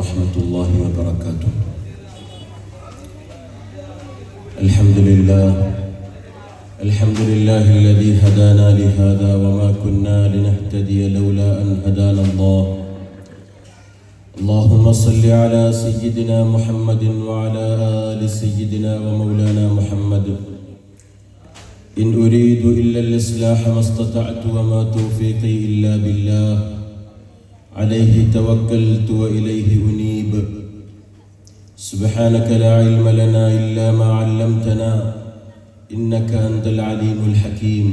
ورحمة الله وبركاته. الحمد لله الذي هدانا لهذا وما كنا لنهتدي لولا أن هدانا الله. اللهم صل على سيدنا محمد وعلى آل سيدنا ومولانا محمد. إن أريد إلا الإصلاح ما استطعت وما توفيقي إلا بالله. عليه توكلت وإليه أنيب. سبحانك لا علم لنا إلا ما علمتنا إنك أنت العليم الحكيم.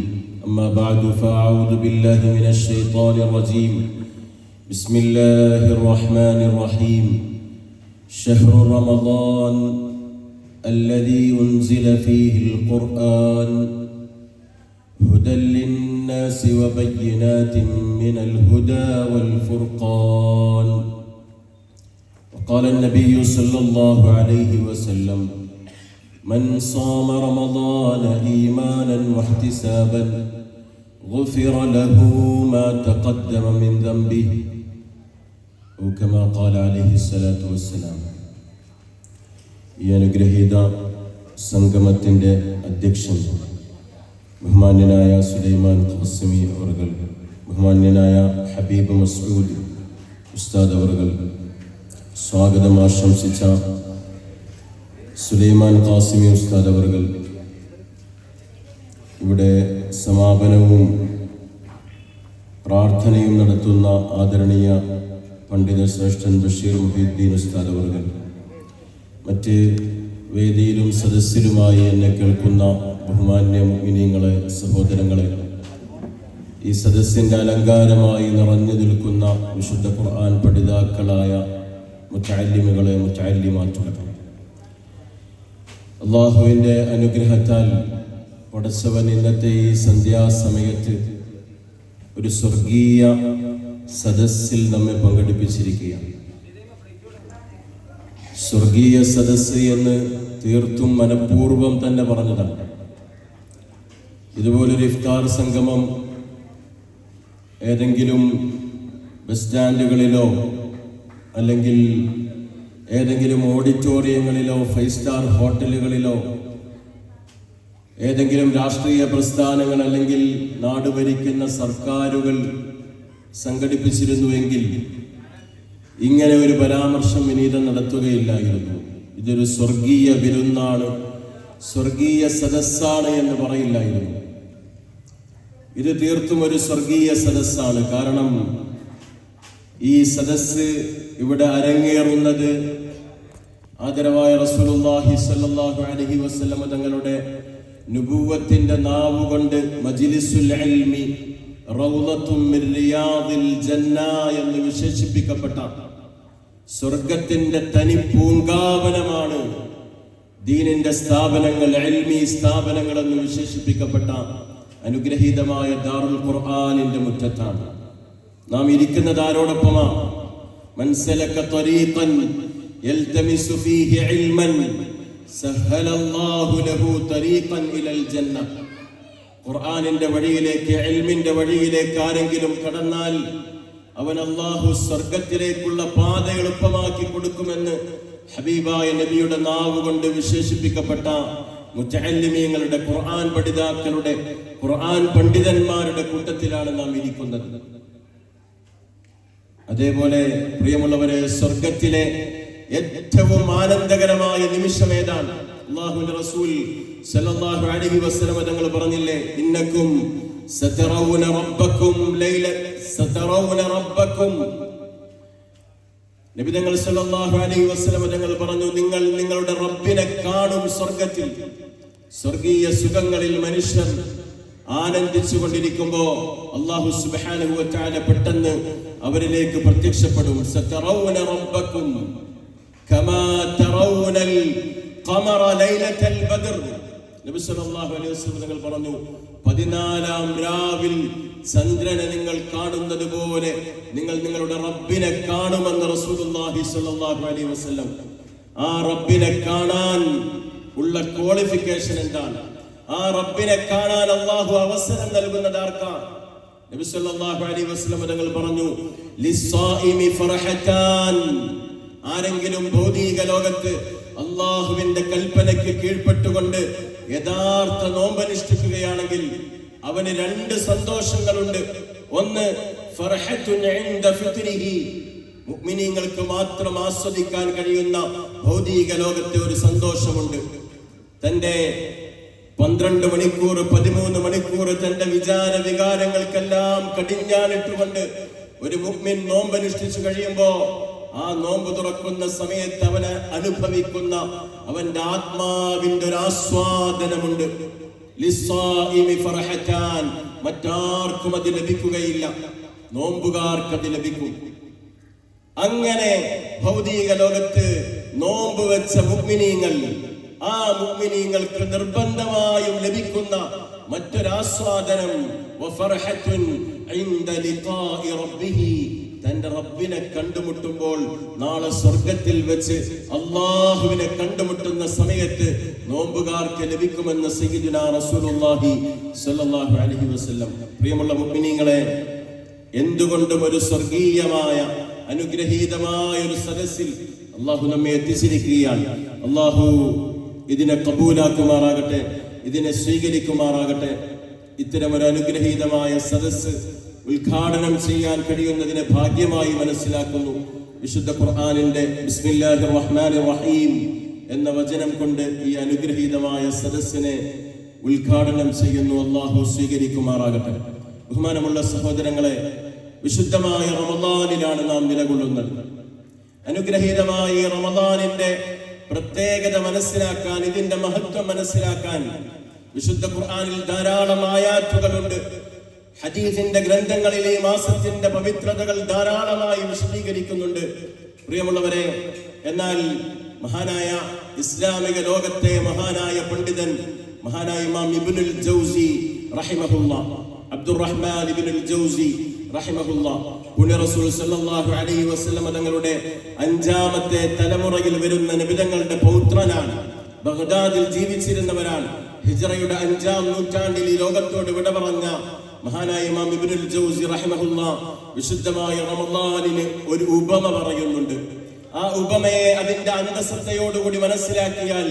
أما بعد فأعوذ بالله من الشيطان الرجيم. بسم الله الرحمن الرحيم. شهر رمضان الذي أنزل فيه القرآن هدى للناس وبينات من الهدى والفرقان. وقال النبي صلى الله عليه وسلم: من صام رمضان إيمانا واحتسابا غفر له ما تقدم من ذنبه أو كما قال عليه الصلاة والسلام. ഈ അനുഗ്രഹീത സംഗമത്തിൻ്റെ അധ്യക്ഷൻ ബഹുമാന്യനായ സുലൈമാൻ ഖാസിമി അവർകൾ, ബഹുമാന്യനായ ഹബീബ് മസ്ഊദ് ഉസ്താദ് അവർകൾ, സ്വാഗതം ആശംസിച്ച സുലൈമാൻ ഖാസിമി ഉസ്താദ് അവർകൾ, ഇവിടെ സമാപനവും പ്രാർത്ഥനയും നടത്തുന്ന ആദരണീയ പണ്ഡിത ശ്രേഷ്ഠൻ ബഷീർ മുഹീദ്ദീൻ ഉസ്താദ് അവർകൾ, മറ്റ് വേദിയിലും സദസ്സിലുമായി എന്നെ കേൾക്കുന്ന ബഹുമാന്യ മുഅ്മിനീങ്ങളെ, സഹോദരങ്ങളെ, ഈ സദസ്സിൻ്റെ അലങ്കാരമായി നിറഞ്ഞു നിൽക്കുന്ന വിശുദ്ധ ഖുർആൻ പഠിതാക്കളായ മുതഅല്ലിമുകളെ, മുതഅല്ലിമാത്തുകളെ, അല്ലാഹുവിൻ്റെ അനുഗ്രഹത്താൽ പടച്ചവൻ ഇന്നത്തെ ഈ സന്ധ്യാസമയത്ത് ഒരു സ്വർഗീയ സദസ്സിൽ നമ്മെ പങ്കെടുപ്പിച്ചിരിക്കുകയാണ്. സ്വർഗീയ സദസ്സ് എന്ന് തീർത്തും മനഃപൂർവ്വം തന്നെ പറഞ്ഞതാണ്. ഇതുപോലൊരു ഇഫ്താർ സംഗമം ഏതെങ്കിലും ബസ് സ്റ്റാൻഡുകളിലോ അല്ലെങ്കിൽ ഏതെങ്കിലും ഓഡിറ്റോറിയങ്ങളിലോ 5 സ്റ്റാർ ഹോട്ടലുകളിലോ ഏതെങ്കിലും രാഷ്ട്രീയ പ്രസ്ഥാനങ്ങൾ അല്ലെങ്കിൽ നാട് ഭരിക്കുന്ന സർക്കാരുകൾ സംഘടിപ്പിച്ചിരുന്നുവെങ്കിൽ ഇങ്ങനെ ഒരു പരാമർശം വിനീതം നടത്തുകയില്ലായിരുന്നു. ഇതൊരു സ്വർഗീയ വിരുന്നാണ്, സ്വർഗീയ സദസ്സാണ് എന്ന് പറയില്ലായിരുന്നു. ഇത് തീർത്തും ഒരു സ്വർഗീയ സദസ്സാണ്. കാരണം ഈ സദസ്സ് ഇവിടെ അരങ്ങേറുന്നത് ആദരവായ റസൂലുള്ളാഹി സ്വല്ലല്ലാഹു അലൈഹി വസല്ലം തങ്ങളുടെ നുബുവത്തിന്റെ നാവുകൊണ്ട് മജ്ലിസുൽ ഇൽമി റൗളത്തും മിൻ റിയാദിൽ ജന്ന എന്ന് വിശേഷിപ്പിക്കപ്പെട്ട സ്വർഗത്തിന്റെ തനി പൂങ്കാവനമാണ് ദീനിന്റെ സ്ഥാപനങ്ങൾ, ഇൽമി സ്ഥാപനങ്ങൾ എന്ന് വിശേഷിപ്പിക്കപ്പെട്ട അനുഗ്രഹീതമായ ദാറുൽ ഖുർആനിന്റെ മുറ്റത്താണ് നാം ഇരിക്കുന്നത്. ആരോടൊപ്പമാണ്? മൻ സലക ത്വരീഖൻ യൽതമിസു ഫീഹി ഇൽമൻ സഹലല്ലാഹു ലഹു ത്വരീഖൻ ഇലൽ ജന്ന. ഖുർആനിന്റെ വഴിയിലേക്ക്, ഇൽമിന്റെ വഴിയിലേക്ക് ആരെങ്കിലും കടന്നാൽ അവൻ അല്ലാഹു സ്വർഗത്തിലേക്കുള്ള പാത എളുപ്പമാക്കി കൊടുക്കുമെന്ന് ഹബീബായ നബിയുടെ നാവ് കൊണ്ട് വിശേഷിപ്പിക്കപ്പെട്ട മുതഅല്ലിമീങ്ങളുടെ, ഖുർആൻ പഠിതാക്കളുടെ, ഖുർആൻ പണ്ഡിതന്മാരുടെ കൂട്ടത്തിലാണ് നാം ഇരിക്കുന്നത്. അതേപോലെ പ്രിയമുള്ളവരെ, സ്വർഗത്തിലെ ഏറ്റവും ആനന്ദകരമായ നിമിഷം ഏതാണ്? അല്ലാഹുവിന്റെ റസൂൽ സല്ലല്ലാഹു അലൈഹി വസല്ലം തങ്ങൾ പറഞ്ഞില്ലേ, ഇന്നക്കും സതറൗന റബ്ബക്കും ലൈല സതറൗന റബ്ബക്കും. നബി തങ്ങൾ സല്ലല്ലാഹു അലൈഹി വസല്ലം തങ്ങൾ പറഞ്ഞു, നിങ്ങൾ നിങ്ങളുടെ റബ്ബിനെ കാണും സ്വർഗത്തിൽ. സ്വർഗീയ സുഖങ്ങളിൽ മനുഷ്യർ ആനന്ദിച്ചു കൊണ്ടിരിക്കുമ്പോ അല്ലാഹു സുബ്ഹാനഹു വ തആല പെട്ടെന്ന് അവരിലേക്ക് പ്രത്യക്ഷപ്പെടും. സതറൗന റബ്ബക്കും കമാ തറൗനൽ ഖമറ ലൈലത്തൽ ബദർ. നബി സല്ലല്ലാഹു അലൈഹി വസല്ലം തങ്ങൾ പറഞ്ഞു, 14-ാം രാവിൽ ചന്ദ്രനെ നിങ്ങൾ കാണുന്നത് പോലെ നിങ്ങൾ നിങ്ങളുടെ റബ്ബിനെ കാണുമെന്ന് റസൂലുള്ളാഹി സ്വല്ലല്ലാഹു അലൈഹി വസല്ലം. ആ റബ്ബിനെ കാണാൻ ഉള്ള ക്വാളിഫിക്കേഷൻ എന്താണ്? ആ റബ്ബിനെ കാണാൻ അല്ലാഹു അവസരം നൽകുന്നത് ആർക്കാണ്? നബി സല്ലല്ലാഹു അലൈഹി വസല്ലം തങ്ങൾ പറഞ്ഞു, ലിസ്സായിമി ഫർഹതാൻ. ആരെങ്കിലും ഭൗതിക ലോകത്ത് അള്ളാഹുവിന്റെ കൽപ്പനയ്ക്ക് കീഴ്പ്പെട്ടുകൊണ്ട് യഥാർത്ഥ നോമ്പനുഷ്ഠിക്കുകയാണെങ്കിൽ അവന് രണ്ട് സന്തോഷങ്ങളുണ്ട്. ഒന്ന്, ഫർഹത്തുൻ ഇൻദ ഫിത്രിഹി, മുഅ്മിനീങ്ങൾക്ക് മാത്രം ആസ്വദിക്കാൻ കഴിയുന്ന ഭൗതിക ലോകത്തെ ഒരു സന്തോഷമുണ്ട്. തന്റെ 12 മണിക്കൂർ 13 മണിക്കൂർ തന്റെ വിചാര വികാരങ്ങൾക്കെല്ലാം കടിഞ്ഞാണിട്ടുകൊണ്ട് ഒരു മുഅ്മിൻ നോമ്പനുഷ്ഠിച്ചു കഴിയുമ്പോ ആ നോമ്പ് തുറക്കുന്ന സമയത്ത് അവന് അനുഭവിക്കുന്ന അവന്റെ ആത്മാവിന്റെ ഒരു ആസ്വാദനമുണ്ട്. ലിസ്സായിമി ഫർഹത്താൻ, മറ്റാർക്കും അത് ലഭിക്കുകയില്ല, നോമ്പുകാർക്ക് അത് ലഭിക്കും. അങ്ങനെ ഭൗതിക ലോകത്ത് നോമ്പ് വെച്ച മുഅ്മിനീങ്ങൾ, ആ മുഅ്മിനീങ്ങൾക്ക് നിർബന്ധമായും ലഭിക്കുന്ന മറ്റൊരാസ്വാദനം വഫർഹത്തുൻ ഇൻദ ലിഖാഇ റബ്ബിഹി, തന്റെ റബ്ബിനെ കണ്ടുമുട്ടുമ്പോൾ നാളെ സ്വർഗത്തിൽ വെച്ച് അല്ലാഹുവിനെ കണ്ടുമുട്ടുന്ന സമയത്ത് നോമ്പുകാർക്ക് ലഭിക്കുമെന്ന് സയ്യിദുനാ റസൂലുള്ളാഹി സ്വല്ലല്ലാഹു അലൈഹി വസല്ലം. പ്രിയമുള്ള മുഅ്മിനീങ്ങളെ, എന്തുകൊണ്ടും ഒരു സ്വർഗീയമായ അനുഗ്രഹീതമായ ഒരു സദസ്സിൽ അല്ലാഹു നമ്മെ എത്തിച്ചിരിക്കുകയാണ്. അല്ലാഹു ഇതിനെ കബൂലാക്കുമാറാകട്ടെ, ഇതിനെ സ്വീകരിക്കുമാറാകട്ടെ. ഇത്തരം ഒരു അനുഗ്രഹീതമായ സദസ്സ് ഉദ്ഘാടനം ചെയ്യാൻ കഴിയുന്നതിനെ ഭാഗ്യമായി മനസ്സിലാക്കുന്നു. വിശുദ്ധ ഖുർആനിന്റെ ബിസ്മില്ലാഹിർ റഹ്മാനിർ റഹീം എന്ന വചനം കൊണ്ട് ഈ അനുഗ്രഹീതമായ സദസ്സിനെ ഉദ്ഘാടനം ചെയ്യുന്നു. അല്ലാഹു സ്വീകരിക്കുമാറാകട്ടെ. ബഹുമാനമുള്ള സഹോദരങ്ങളെ, വിശുദ്ധമായ റമദാനിലാണ് നാം നിലകൊള്ളുന്നത്. അനുഗ്രഹീതമായ ഈ റമദാനിന്റെ പ്രത്യേകത മനസ്സിലാക്കാൻ, ഇതിന്റെ മഹത്വം മനസ്സിലാക്കാൻ വിശുദ്ധ ഖുർആനിൽ ധാരാളം ആയാത്തുകളുണ്ട്. ഹദീസിന്റെ ഗ്രന്ഥങ്ങളിൽ ഈ മാസത്തിന്റെ പവിത്രതകൾ ധാരാളമായി വിശദീകരിക്കുന്നുണ്ട്. പ്രിയമുള്ളവരെ, എന്നാൽ മഹാനായ ഇസ്ലാമിക ലോകത്തെ മഹാനായ പണ്ഡിതൻ, മഹാനായ ഇമാം ഇബ്നുൽ ജൗസി റഹിമഹുല്ലാഹ്, അബ്ദുറഹ്മാൻ ഇബ്നുൽ ജൗസി റഹിമഹുല്ലാഹ്, പുണ്യ റസൂൽ സല്ലല്ലാഹു അലൈഹി വസല്ലം തങ്ങളുടെ 5ാമത്തെ തലമുറയിൽ വരുന്ന നബിതങ്ങളുടെ പൗത്രനാണ്. ബഗ്ദാദിൽ ജീവിച്ചിരുന്നവരാണ്. ഹിജ്റയുടെ 5ാം നൂറ്റാണ്ടിൽ ഈ ലോകത്തോട് വിട പറഞ്ഞ മഹാനായ ഇമാം ഇബ്നുൽ ജൗസി റഹിമഹുല്ലാഹ് വിശുദ്ധമായ റമദാനിന് ഒരു ഉപമ പറയുന്നുണ്ട്. ആ ഉപമയെ അതിന്റെ അന്തസത്തയോടുകൂടി മനസ്സിലാക്കിയാൽ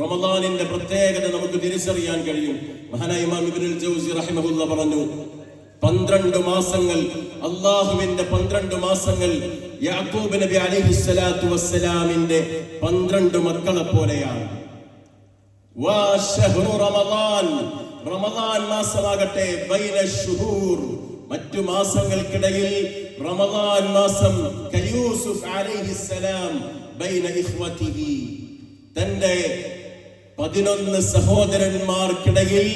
റമദാനിന്റെ പ്രത്യേകത നമുക്ക് തിരിച്ചറിയാൻ കഴിയും. മഹാനായ ഇമാം ഇബ്നുൽ ജൗസി റഹിമഹുല്ലാഹ് പറഞ്ഞു, 12 മാസങ്ങൾ, അല്ലാഹുവിന്റെ 12 മാസങ്ങൾ യാക്കൂബ് നബി അലൈഹിസ്സലാത്തു വസ്സലാമിന്റെ 12 മക്കളെ പോലെയാണ്. റമദാൻ മാസമാകട്ടെ ബൈന ശുഹൂർ, മറ്റു മാസങ്ങൾക്കിടയിൽ റമദാൻ മാസം കയൂസുഫ് അലൈഹിസ്സലാം ബൈന ഇഖ്വതിഹി, തന്റെ 11 സഹോദരന്മാർക്കിടയിൽ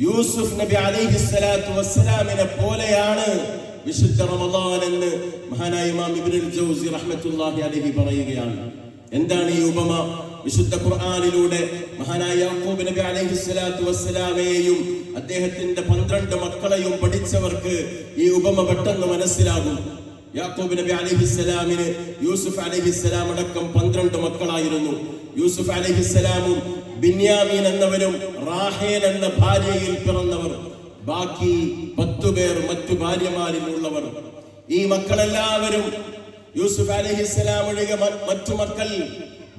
യൂസുഫ് നബി അലൈഹിസ്സലാത്തു വസ്സലാമിനെ പോലെയാണ് വിശുദ്ധ റമദാൻ എന്ന് മഹാനായ ഇമാം ഇബ്നുൽ ജൗസി റഹ്മത്തുള്ളാഹി അലൈഹി പറയുകയാണ്. എന്താണ് ഈ ഉപമ? വിശുദ്ധ ഖുർആനിലൂടെ മഹാനായ യാക്കൂബ് നബി അലൈഹിസ്സലാത്തു വസ്സലാമയെയും അദ്ദേഹത്തിന്റെ 12 മക്കളെയും പഠിച്ചവർക്ക് ഈ ഉപമ പെട്ടെന്ന് മനസ്സിലാകും. യാക്കൂബ് നബി അലൈഹിസ്സലാമിന് യൂസുഫ് അലൈഹിസ്സലാം അടക്കം 12 മക്കളായിരുന്നു. യൂസുഫ് അലൈഹിസ്സലാമും ബിന്യാമീൻ എന്നവരും റാഹേൽ എന്ന ഭാര്യയിൽ പിറന്നവർ, ബാക്കി 10 പേർ മറ്റു ഭാര്യമാരിലുള്ളവർ. ഈ മക്കളെല്ലാവരും യൂസുഫ് അലൈഹിസ്സലാം ഒഴികെ മറ്റു മക്കൾ,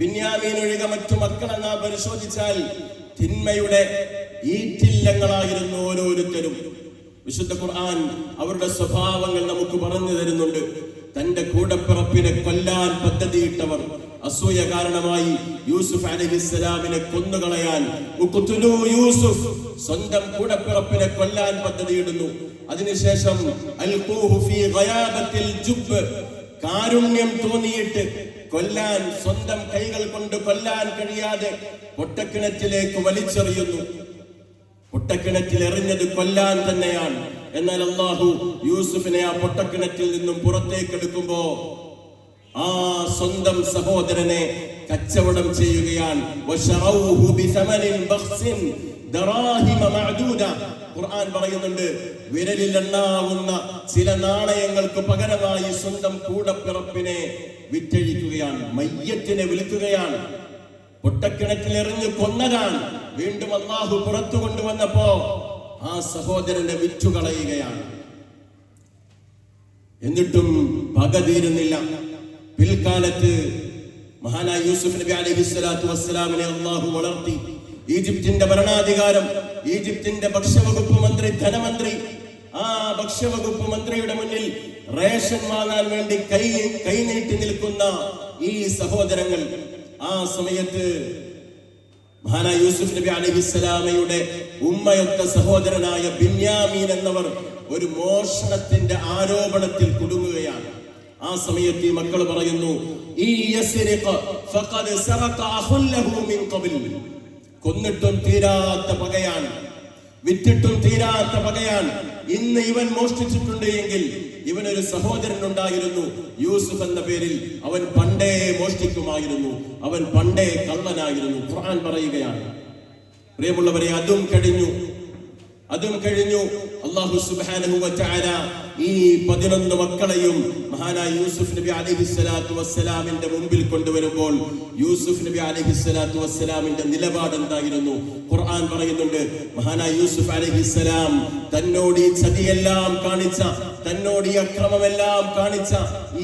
ബിന്യാമീൻ ഒഴികെ മറ്റു മക്കൾ എന്നാ പരിശോധിച്ചാൽ തിന്മയുടെ ഈറ്റില്ലങ്ങളായിരുന്നു ഓരോരുത്തരും. വിശുദ്ധ ഖുർആൻ അവരുടെ സ്വഭാവങ്ങൾ നമുക്ക് പറഞ്ഞു തരുന്നുണ്ട്. തന്റെ കൂടപ്പിറപ്പിനെ കൊല്ലാൻ പദ്ധതിയിട്ടവർ, അസൂയ കാരണമായി യൂസുഫ് അലൈഹിസ്സലാമിനെ കൊന്നുകളയാൻ യൂസുഫ് സ്വന്തം കൂടപ്പിറപ്പിനെ കൊല്ലാൻ പദ്ധതിയിടുന്നു. അതിനുശേഷം അൽഖൂഹു ഫീ ഗയാബത്തിൽ ജുബ്, കാരുണ്യം തോന്നിയിട്ട് കൊല്ലാൻ, സ്വന്തം കൈകൾ കൊണ്ട് കൊല്ലാൻ കഴിയാതെ പൊട്ടക്കിണറ്റിലേക്ക് വലിച്ചെറിയുന്നു. പൊട്ടക്കിണറ്റിൽ എറിഞ്ഞത് കൊല്ലാൻ തന്നെയാണ്. എന്നാൽ അല്ലാഹു യൂസുഫിനെ ആ പൊട്ടക്കിണറ്റിൽ നിന്നും പുറത്തേക്ക് എടുക്കുമ്പോ ആ സ്വന്തം സഹോദരനെ കച്ചവടം ചെയ്യുകയാണ്. ഖുർആൻ പറയുന്നുണ്ട്, വിരലിൽ എണ്ണാവുന്ന ചില നാണയങ്ങൾക്ക് പകരമായി സ്വന്തം കൂടപ്പിറപ്പിനെ വിറ്റഴിക്കുകയാണ്, മയ്യത്തിനെ വിൽക്കുകയാണ്. പൊട്ടക്കിണറ്റിൽ എറിഞ്ഞു കൊന്നതാണ്. വീണ്ടും അല്ലാഹു പുറത്തു കൊണ്ടുവന്നപ്പോ ആ സഹോദരനെ വിറ്റുകളയുകയാണ്. എന്നിട്ടും പക തീരുന്നില്ല. പിൽക്കാലത്ത് മഹാനായ യൂസുഫ് നബി അലൈഹിസ്സലാത്തു വസ്സലാമിനെ അല്ലാഹു വളർത്തി. ഈജിപ്തിന്റെ ഭരണാധികാരം, ഈജിപ്തിന്റെ ഭക്ഷ്യവകുപ്പ് മന്ത്രി, ധനമന്ത്രി, ആ ഭക്ഷ്യവകുപ്പ് മന്ത്രിയുടെ മുന്നിൽ റേഷൻ വാങ്ങാൻ വേണ്ടി കൈനീട്ടി നിൽക്കുന്ന ഈ സഹോദരങ്ങൾ, ആ സമയത്ത് മഹാനായ യൂസുഫ് നബി അലൈഹിസ്സലാമയുടെ ഉമ്മയൊത്ത സഹോദരനായ ബിന്യാമീൻ എന്നവർ ഒരു മോഷണത്തിന്റെ ആരോപണത്തിൽ കുടുങ്ങുകയാണ്. ആ സമയത്ത് ഈ മക്കൾ പറയുന്നു, കൊന്നിട്ടും തീരാത്ത പകയാണ്, വിറ്റിട്ടും തീരാത്ത പകയാണ്. ഇന്ന് ഇവൻ മോഷ്ടിച്ചിട്ടുണ്ട് എങ്കിൽ ഇവനൊരു സഹോദരൻ ഉണ്ടായിരുന്നു യൂസുഫ് എന്ന പേരിൽ, അവൻ പണ്ടേ മോഷ്ടിക്കുമായിരുന്നു, അവൻ പണ്ടേ കള്ളനായിരുന്നു. ഖുർആൻ പറയുകയാണ്. പ്രിയമുള്ളവരെ, അതും കഴിഞ്ഞു. അല്ലാഹു സുബ്ഹാനഹു വ തആല ഈ 11 മക്കളെയും മഹാനായ യൂസുഫ് നബി അലൈഹിസ്സലാത്തു വസ്സലാമിന്റെ മുമ്പിൽ കൊണ്ടുവരുമ്പോൾ യൂസുഫ് നബി അലൈഹിസ്സലാത്തു വസ്സലാമിന്റെ നിലപാട് എന്തായിരുന്നു? ഖുർആൻ പറയുന്നുണ്ട്, മഹാനായ യൂസുഫ് അലൈഹിസ്സലാം തന്നോട് ഈ ചതിയെല്ലാം കാണിച്ച, തന്നോട് ഈ അക്രമമെല്ലാം കാണിച്ച,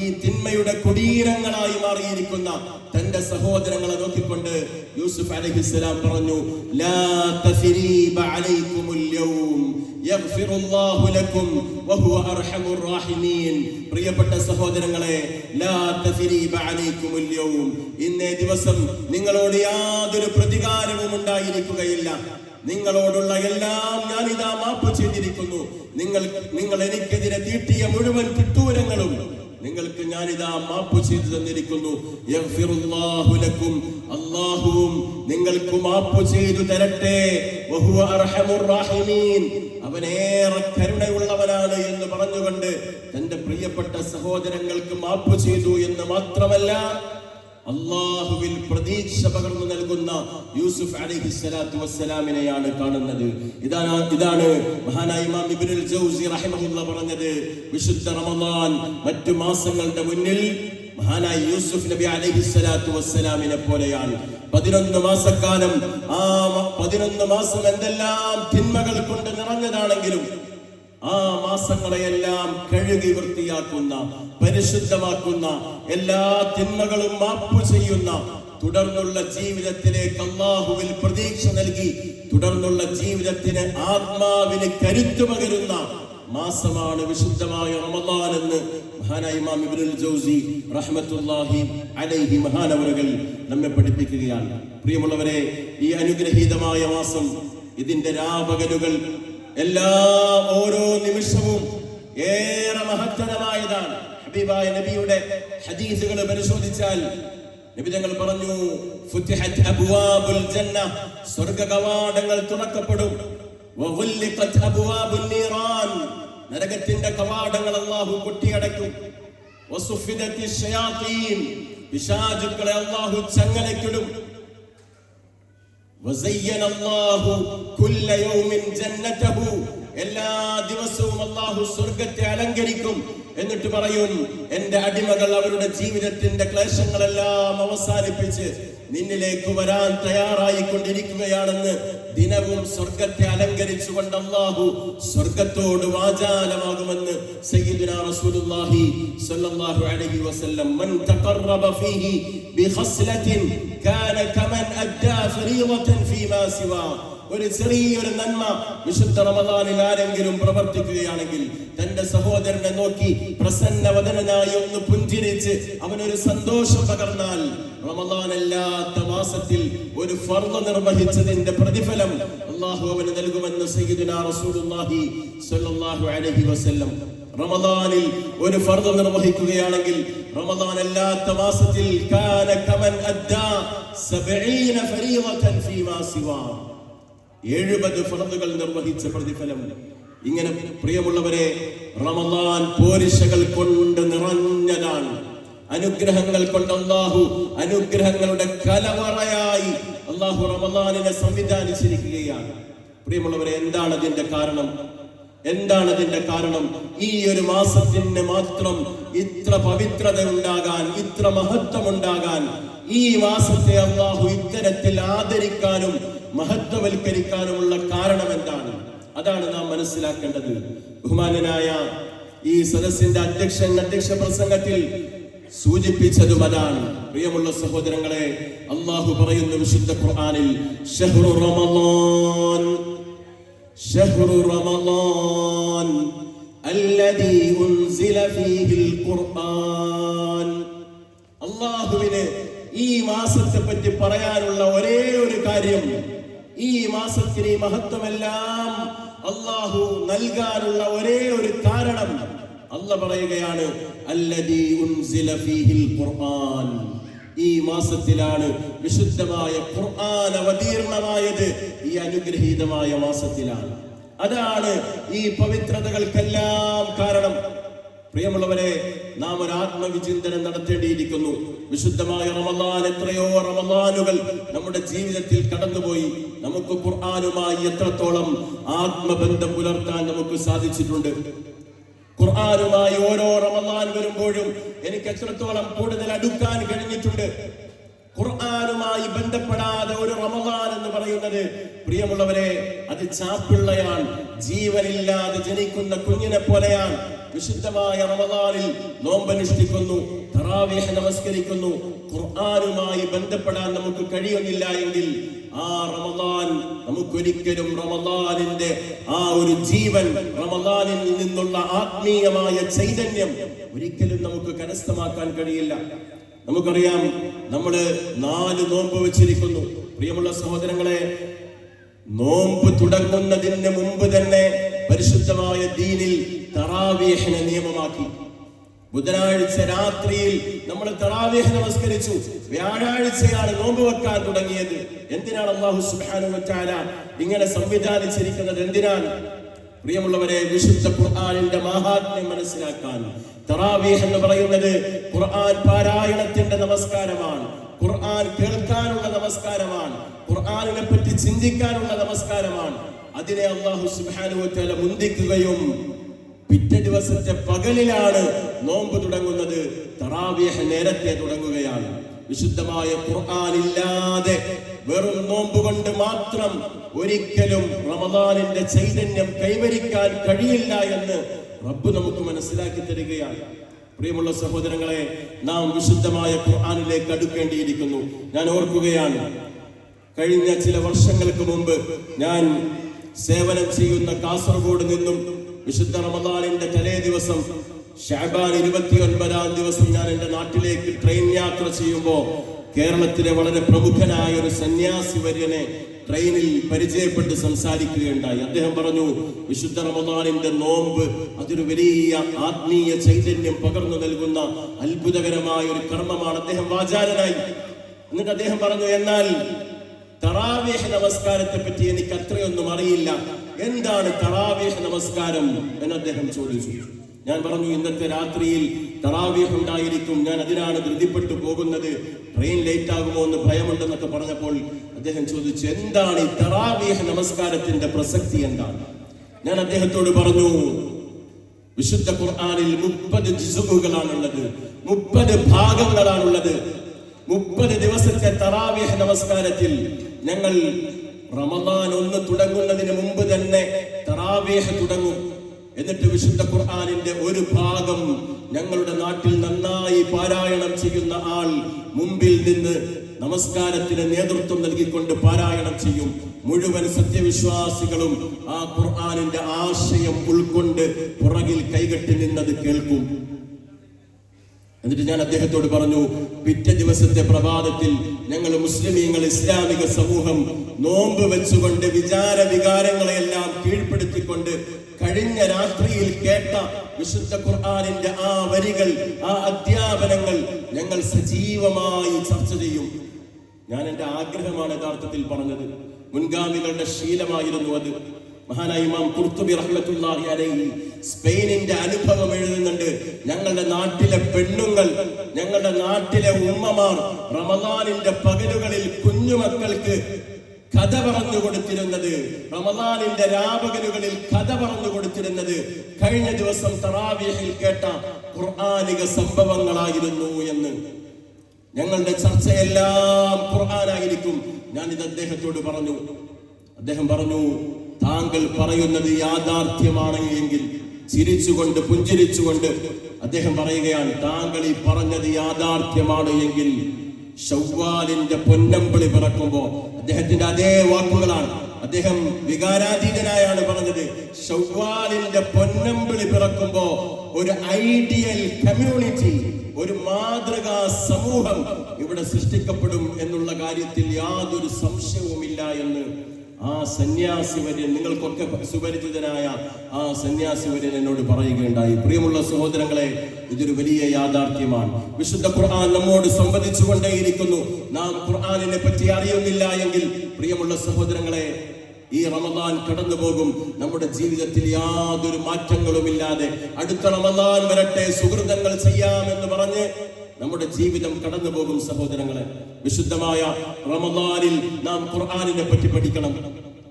ഈ തിന്മയുടെ കുടീരങ്ങളായി മാറിയിരിക്കുന്ന തന്റെ സഹോദരങ്ങളെ നോക്കിക്കൊണ്ട് യൂസുഫ് അലൈഹിസ്സലാം പറഞ്ഞു, ലാ തസ്രീബ അലൈക്കുമുൽ യൗം യഗ്ഫിറുല്ലാഹു ലക്കും വഹുവ അർഹമുർ റഹീമീൻ. പ്രിയപ്പെട്ട സഹോദരങ്ങളെ, ലാ തസ്രീബ അലൈക്കുമുൽ യൗം, ഇന്നേ ദിവസം നിങ്ങളോട് യാതൊരു പ്രതികാരവും ഉണ്ടായിരിക്കുകയില്ല. നിങ്ങളോടുള്ള എല്ലാം ഞാനിതാ മാപ്പ് ചെയ്തിരിക്കുന്നു. നിങ്ങൾ എനിക്കെതിരെ തീട്ടിയ മുഴുവൻ തിട്ടൂരങ്ങളും നിങ്ങൾക്ക് ഞാനിതാ മാപ്പ് ചെയ്തു തന്നിരിക്കുന്നു. യഗ്ഫിറുല്ലാഹു ലക്കും, അല്ലാഹുവും നിങ്ങൾക്ക് മാപ്പ് ചെയ്തു തരട്ടെ. വഹുവ അർഹമുർ റഹീമീൻ, അവനേറെ കരുണയുള്ളവനാണ് എന്ന് പറഞ്ഞുകൊണ്ട് തന്റെ പ്രിയപ്പെട്ട സഹോദരങ്ങൾക്ക് മാപ്പ് ചെയ്തു എന്ന് മാത്രമല്ല, അല്ലാഹുവിൽ പ്രതീക്ഷ പകർന്നു നൽകുന്ന യൂസുഫ് അലൈഹിസ്സലാത്തു വസ്സലാമിനെയാണ് കാണുന്നത്. ഇതാണ് മഹാനായ ഇമാം ഇബ്നുൽ ജൗസി റഹിമഹുല്ലാഹ് പറഞ്ഞത്, വിശുദ്ധ റമദാൻ മറ്റു മാസങ്ങളുടെ മുന്നിൽ മഹാനായ യൂസുഫ് നബി അലൈഹിസ്സലാത്തു വസ്സലാമിനെ പോലെയാണ്. 11 മാസക്കാലം, ആ 11 മാസം എന്തെല്ലാം തിന്മകൾ കൊണ്ട് നിറഞ്ഞതാണെങ്കിലും ആ മാസങ്ങളെയെല്ലാം കഴുകി വൃത്തിയാക്കുന്ന, പരിശുദ്ധമാക്കുന്ന, എല്ലാ തിന്മകളും മാപ്പ് ചെയ്യുന്ന, തുടർന്നുള്ള ജീവിതത്തിലേക്ക് അല്ലാഹുവിൽ പ്രതീക്ഷ നൽകി തുടർന്നുള്ള ജീവിതത്തിന് ആത്മാവിന് കരുത്തു പകരുന്ന മാസമാണ് വിശുദ്ധമായ റമദാൻ എന്ന് മഹാനായ ഇമാം ഇബ്നുൽ ജൗസി റഹ്മത്തുള്ളാഹി അലൈഹി മഹാനവറുകൾ നമ്മെ പഠിപ്പിക്കുകയാണ്. പ്രിയമുള്ളവരെ, ഈ അനുഗ്രഹീതമായ മാസം, ഇതിന്റെ രാപകലുകൾ ഓരോ നിമിഷവും ഏറെ മഹത്തരമായതാണ്. ഹബീബായ നബിയുടെ ഹദീസുകൾ പരിശോധിച്ചാൽ നബി തങ്ങൾ പറഞ്ഞു, ഫുതിഹത് അബ്വാബുൽ ജന്ന, സ്വർഗ്ഗ കവാടങ്ങൾ തുറക്കപ്പെടും. വഗുല്ലിഖത് അബ്വാബുൻ നീറാൻ, നരകത്തിന്റെ കവാടങ്ങൾ അല്ലാഹു കൊട്ടിയടയ്ക്കും. വസുഫിദത്തി ശയാതീൻ, പിശാചുക്കളെ അല്ലാഹു ചങ്ങലയ്ക്കിടും. വസയ്യന അല്ലാഹു കുല്ല യൗമിൻ ജന്നതഹു, എല്ലാ ദിവസവും അല്ലാഹു സ്വർഗ്ഗത്തെ അലങ്കരിക്കും. എന്നിട്ട് പറയും, എന്റെ അടിമകൾ അവരുടെ ജീവിതത്തിന്റെ ക്ലേശങ്ങളെല്ലാം അവസാനിപ്പിച്ച് നിന്നിലേക്ക് വരാൻ തയ്യാറായി കൊണ്ടിരിക്കുകയാണെന്ന് ദിനവും സ്വർഗ്ഗത്തെ അലങ്കരിച്ചുകൊണ്ട് അല്ലാഹു സ്വർഗ്ഗത്തോട് വാചാലമാകുമെന്ന് സയ്യിദുനാ റസൂലുള്ളാഹി സ്വല്ലല്ലാഹു അലൈഹി വസല്ലം. മൻ തഖറബ ഫീഹി ബിഖസ്ലത്തിൻ കാന കമൻ അദ്ദാ ഫരീളതൻ ഫീമാ സിവാ. ഒരു ചെറിയൊരു നന്മ വിശുദ്ധ റമദാനിൽ ആരെങ്കിലും പ്രവർത്തിക്കുകയാണെങ്കിൽ, തന്റെ സഹോദരനെ നോക്കി പ്രസന്നവദനായി ഒന്ന് പുഞ്ചിരിച്ച് അവനൊരു സന്തോഷം പകർന്നാൽ, റമദാൻ അല്ലാത്ത മാസത്തിൽ ഒരു ഫർള് നിർവഹിച്ചതിന്റെ പ്രതിഫലം അല്ലാഹു അവന് നൽകുമെന്ന് സയ്യിദുനാ റസൂലുള്ളാഹി സ്വല്ലല്ലാഹു അലൈഹി വസല്ലം. റമദാനിൽ ഒരു ഫർള് നിർവഹിക്കുകയാണെങ്കിൽ, റമദാൻ അല്ലാത്ത മാസത്തിൽ കാന കമൻ അദ്ദാ 70 ഫരീളതൻ ഫീമാ സിവാ, 70 ഫർളുകൾ നിർവഹിച്ച പ്രതിഫലം. ഇങ്ങനെ പ്രിയമുള്ളവരെ, റമദാൻ പോരിശകൾ കൊണ്ട് നിറഞ്ഞതാണ്. അനുഗ്രഹങ്ങൾ കൊണ്ട് അല്ലാഹു അനുഗ്രഹങ്ങളുടെ കലവറയായി അല്ലാഹു റമദാനിനെ സംവിധാനിച്ചിരിക്കുകയാണ്. പ്രിയമുള്ളവരെ, എന്താണ് അതിന്റെ കാരണം? ഈ ഒരു മാസത്തിന് മാത്രം ഇത്ര പവിത്രത ഉണ്ടാകാൻ, ഇത്ര മഹത്വം ഉണ്ടാകാൻ, ഈ മാസത്തെ അല്ലാഹു ഇത്തരത്തിൽ ആദരിക്കാനും മഹത്വവൽക്കരിക്കാനുമുള്ള കാരണം എന്താണ്? അതാണ് നാം മനസ്സിലാക്കേണ്ടത്. ബഹുമാനനായ ഈ സദസ്സിന്റെ അധ്യക്ഷ പ്രസംഗത്തിൽ സൂചിപ്പിച്ചതും അതാണ്. പ്രിയമുള്ള സഹോദരങ്ങളെ, അല്ലാഹു പറയുന്നു വിശുദ്ധ ഖുർആനിൽ, ഷഹ്റു റമളാൻ അല്ലദീ ഉൻസില ഫീഹിൽ ഖുർആൻ. അല്ലാഹുവിന് ഈ മാസത്തെ പറ്റി പറയാനുള്ള ഒരേ ഒരു കാര്യം, ഈ മാസത്തിന് ഈ മഹത്വമെല്ലാം അല്ലാഹു നൽകാനുള്ള ഒരേ ഒരു കാരണം, അല്ലാഹു പറയുകയാണ് അല്ലദീ ഉൻസില ഫീഹിൽ ഖുർആൻ. ഈ മാസത്തിലാണ് വിശുദ്ധമായ ഖുർആൻ അവതീർണമായത്. ഈ അനുഗ്രഹീതമായ മാസത്തിലാണ്. അതാണ് ഈ പവിത്രതകൾക്കെല്ലാം കാരണം. പ്രിയമുള്ളവരെ, നാം ഒരു ആത്മവിചിന്തനം നടത്തേണ്ടിയിരിക്കുന്നു. വിശുദ്ധമായ റമളാൻ, എത്രയോ റമളാനുകൾ നമ്മുടെ ജീവിതത്തിൽ കടന്നുപോയി. നമുക്ക് ഖുർആനുമായി എത്രത്തോളം ആത്മബന്ധം പുലർത്താൻ നമുക്ക് സാധിച്ചിട്ടുണ്ട്? ഖുർആനുമായി ഓരോ റമളാൻ വരുമ്പോഴും എനിക്ക് എത്രത്തോളം കൂടുതൽ അടുക്കാൻ കഴിഞ്ഞിട്ടുണ്ട്? ഖുർആനുമായി ബന്ധപ്പെടാതെ ഒരു റമളാൻ എന്ന് പറയുന്നത്, പ്രിയമുള്ളവരെ, അത് ചാപ്പിള്ളയാണ്, ജീവനില്ലാതെ ജനിക്കുന്ന കുഞ്ഞിനെ പോലെയാണ്. വിശുദ്ധമായ റമളാനിൽ നോമ്പനുഷ്ഠിക്കുന്നു, തറാവീഹ് നമസ്കരിക്കുന്നു. ഖുർആനുമായി ബന്ധപ്പെടാൻ നമുക്ക് കഴിയുന്നില്ല എങ്കിൽ ആ റമളാൻ നമുക്കൊരിക്കലും റമളാനിന്റെ ആ ഒരു ജീവൻ, റമളാനിൽ നിന്നുള്ള ആത്മീയമായ ചൈതന്യം ഒരിക്കലും നമുക്ക് കരസ്ഥമാക്കാൻ കഴിയില്ല. നമുക്കറിയാം, നമ്മള് 4 നോമ്പ് വെച്ചിരിക്കുന്നു. പ്രിയമുള്ള സഹോദരങ്ങളെ, നോമ്പ് തുടങ്ങുന്നതിന് മുമ്പ് തന്നെ പരിശുദ്ധമായ ദീനിൽ തറാവീഹിനെ നിയമമാക്കി. ബുധനാഴ്ച രാത്രിയിൽ നമ്മൾ തറാവീഹ് നമസ്കരിച്ചു. വ്യാഴാഴ്ചയാണ് നോമ്പ് വെക്കാൻ തുടങ്ങിയത്. എന്തിനാണ് അല്ലാഹു സുബ്ഹാനഹു വ തആല ഇങ്ങനെ സംവിധാനിച്ചിരിക്കുന്നത്? എന്തിനാണ്? പ്രിയമുള്ളവരെ, വിശുദ്ധ ഖുർആനിന്റെ മഹാത്മ്യം മനസ്സിലാക്കാൻ. തറാവീഹ് എന്ന് പറയുന്നത് ഖുർആൻ പാരായണത്തിന്റെ നമസ്കാരമാണ്, ഖുർആൻ കേൾക്കാനുള്ള നമസ്കാരമാണ്, ഖുർആനിനെ പറ്റി ചിന്തിക്കാനുള്ള നമസ്കാരമാണ്. അതിനെ അല്ലാഹു സുബ്ഹാനഹു വ തആല മുന്തിക്കുകയും പിറ്റേ ദിവസത്തെ പകലിലാണ് നോമ്പ് തുടങ്ങുന്നത്. തറാവീഹ് നേരത്തെ തുടങ്ങുകയാണ്. വിശുദ്ധമായ ഖുർആൻ ഇല്ലാതെ വെറും നോമ്പ് കൊണ്ട് മാത്രം ഒരിക്കലും റമളാനിന്റെ ചൈതന്യം കൈവരിക്കാൻ കഴിയില്ല എന്ന് റബ്ബ് നമുക്ക് മനസ്സിലാക്കി തരികയാണ്. പ്രിയമുള്ള സഹോദരങ്ങളെ, നാം വിശുദ്ധമായ ഖുർആനിലേക്ക് അടുക്കേണ്ടിയിരിക്കുന്നു. ഞാൻ ഓർക്കുകയാണ്, കഴിഞ്ഞ ചില വർഷങ്ങൾക്ക് മുമ്പ് ഞാൻ സേവനം ചെയ്യുന്ന കാസർഗോഡ് നിന്നും വിശുദ്ധ റമളാനിന്റെ തലേ ദിവസം ശഅബാൻ 29-ാം ദിവസം ഞാൻ എന്റെ നാട്ടിലേക്ക് ട്രെയിൻ യാത്ര ചെയ്യുമ്പോൾ കേരളത്തിലെ വളരെ പ്രമുഖനായ ഒരു സന്യാസി വര്യനെ ട്രെയിനിൽ പരിചയപ്പെട്ട് സംസാരിക്കുകയുണ്ടായി. അദ്ദേഹം പറഞ്ഞു, വിശുദ്ധ റമളാനിന്റെ നോമ്പ് അതൊരു വലിയ ആത്മീയ ചൈതന്യം പകർന്നു നൽകുന്ന അത്ഭുതകരമായ ഒരു കർമ്മമാണ്. അദ്ദേഹം വാചാലനായി. എന്നിട്ട് അദ്ദേഹം പറഞ്ഞു, എന്നാൽ തറാവീഹ് നമസ്കാരത്തെ പറ്റി എനിക്ക് അത്രയൊന്നും അറിയില്ല, എന്താണ് തറാവീഹ് നമസ്കാരം എന്ന് അദ്ദേഹം ചോദിച്ചു. ഞാൻ പറഞ്ഞു, ഇന്നത്തെ രാത്രിയിൽ തറാവീഹ് ഉണ്ടായിരിക്കും, ഞാൻ അതിനാണ് ധൃതിപ്പെട്ടു പോകുന്നത്, ട്രെയിൻ ലേറ്റ് ആകുമോ എന്ന് ഭയമുണ്ടെന്നൊക്കെ പറഞ്ഞപ്പോൾ അദ്ദേഹം ചോദിച്ചു, എന്താണ് ഈ തറാവീഹ് നമസ്കാരത്തിന്റെ പ്രസക്തി എന്താണ്? ഞാൻ അദ്ദേഹത്തോട് പറഞ്ഞു, വിശുദ്ധ ഖുർആനിൽ 30 ജിസുകളാണുള്ളത്, 30 ഭാഗങ്ങളാണുള്ളത്. 30 ദിവസത്തെ തറാവീഹ് നമസ്കാരത്തിൽ ഞങ്ങൾ റമളാൻ 1 തുടങ്ങുന്നതിന് മുമ്പ് തന്നെ തറാവീഹ് തുടങ്ങും. എന്നിട്ട് വിശുദ്ധ ഖുർആനിന്റെ ഒരു ഭാഗം ഞങ്ങളുടെ നാട്ടിൽ നന്നായി പാരായണം ചെയ്യുന്ന ആൾ മുമ്പിൽ നിന്ന് നമസ്കാരത്തിന് നേതൃത്വം നൽകിക്കൊണ്ട് പാരായണം ചെയ്യും. മുഴുവൻ സത്യവിശ്വാസികളും ആ ഖുർആനിന്റെ ആശയം ഉൾക്കൊണ്ട് പുറകിൽ കൈകെട്ടി നിന്നത് കേൾക്കും. എന്നിട്ട് ഞാൻ അദ്ദേഹത്തോട് പറഞ്ഞു, പിറ്റേ ദിവസത്തെ പ്രഭാതത്തിൽ ഞങ്ങൾ മുസ്ലിമീങ്ങൾ, ഇസ്ലാമിക സമൂഹം നോമ്പ് വെച്ചുകൊണ്ട് വിചാര വികാരങ്ങളെല്ലാം കീഴ്പ്പെടുത്തിക്കൊണ്ട് കഴിഞ്ഞ രാത്രിയിൽ കേട്ട വിശുദ്ധ ഖുർആനിന്റെ ആ വരികൾ, ആ അധ്യാപനങ്ങൾ ഞങ്ങൾ സജീവമായി ചർച്ച ചെയ്യും. ഞാൻ എന്റെ ആഗ്രഹമാണ് യഥാർത്ഥത്തിൽ പറഞ്ഞത്. മുൻഗാമികളുടെ ശീലമായിരുന്നു അത്. മഹാനായ ഇമാം ഖുർത്തുബി റഹ്മത്തുള്ളാഹി അലൈഹി സ്പെയിനിന്റെ അനുഭവം എഴുതുന്നുണ്ട്. ഞങ്ങളുടെ നാട്ടിലെ പെണ്ണുങ്ങൾ, ഞങ്ങളുടെ നാട്ടിലെ ഉമ്മമാർ റമളാനിന്റെ പകലുകളിൽ കുഞ്ഞുമക്കൾക്ക് കഥ പറഞ്ഞു കൊടുത്തിരുന്നത്, റമളാനിന്റെ രാപകലുകളിൽ കഥ പറഞ്ഞു കൊടുത്തിരുന്നത് കഴിഞ്ഞ ദിവസം തറാവീഹിൽ കേട്ട ഖുർആനിക സംഭവങ്ങളായിരുന്നു എന്ന്. ഞങ്ങളുടെ ചർച്ചയെല്ലാം ഖുർആനായിരിക്കും. ഞാനിത് അദ്ദേഹത്തോട് പറഞ്ഞു. അദ്ദേഹം പറഞ്ഞു, താങ്കൾ പറയുന്നത് യാഥാർത്ഥ്യമാണ് എങ്കിൽ ചിരിച്ചുകൊണ്ട് പുഞ്ചിരിച്ചുകൊണ്ട് അദ്ദേഹം പറയുകയാണ്, താങ്കൾ ഈ പറഞ്ഞത് യാഥാർത്ഥ്യമാണ് എങ്കിൽ ശവ്വാലിന്റെ പൊന്നമ്പിളി പിറക്കുമ്പോ, അദ്ദേഹത്തിന്റെ അതേ വാക്കുകളാണ്, അദ്ദേഹം വികാരാതീതനായാണ് പറഞ്ഞത്, ശവ്വാലിന്റെ പൊന്നമ്പിളി പിറക്കുമ്പോ ഒരു ഐഡിയൽ കമ്മ്യൂണിറ്റി, ഒരു മാതൃകാ സമൂഹം ഇവിടെ സൃഷ്ടിക്കപ്പെടും എന്നുള്ള കാര്യത്തിൽ യാതൊരു സംശയവുമില്ല എന്ന് ആ സന്യാസി വര്യൻ, നിങ്ങൾക്കൊക്കെ സുപരിചിതനായ ആ സന്യാസി വര്യൻ എന്നോട് പറയുകയുണ്ടായി. പ്രിയമുള്ള സഹോദരങ്ങളെ, ഇതൊരു വലിയ യാഥാർത്ഥ്യമാണ്. വിശുദ്ധ ഖുർആൻ നമ്മോട് സംവദിച്ചു കൊണ്ടേയിരിക്കുന്നു. നാം ഖുർആനിനെ പറ്റി അറിയുന്നില്ല എങ്കിൽ പ്രിയമുള്ള സഹോദരങ്ങളെ, ഈ റമദാൻ കടന്നു പോകും, നമ്മുടെ ജീവിതത്തിൽ യാതൊരു മാറ്റങ്ങളുമില്ലാതെ. അടുത്ത റമദാൻ വരട്ടെ, സുഹൃതങ്ങൾ ചെയ്യാമെന്ന് പറഞ്ഞ് നമ്മുടെ ജീവിതം കടന്നു പോകും സഹോദരങ്ങളെ. വിശുദ്ധമായ റമദാനിൽ നാം ഖുർആനിനെ പറ്റി പഠിക്കണം.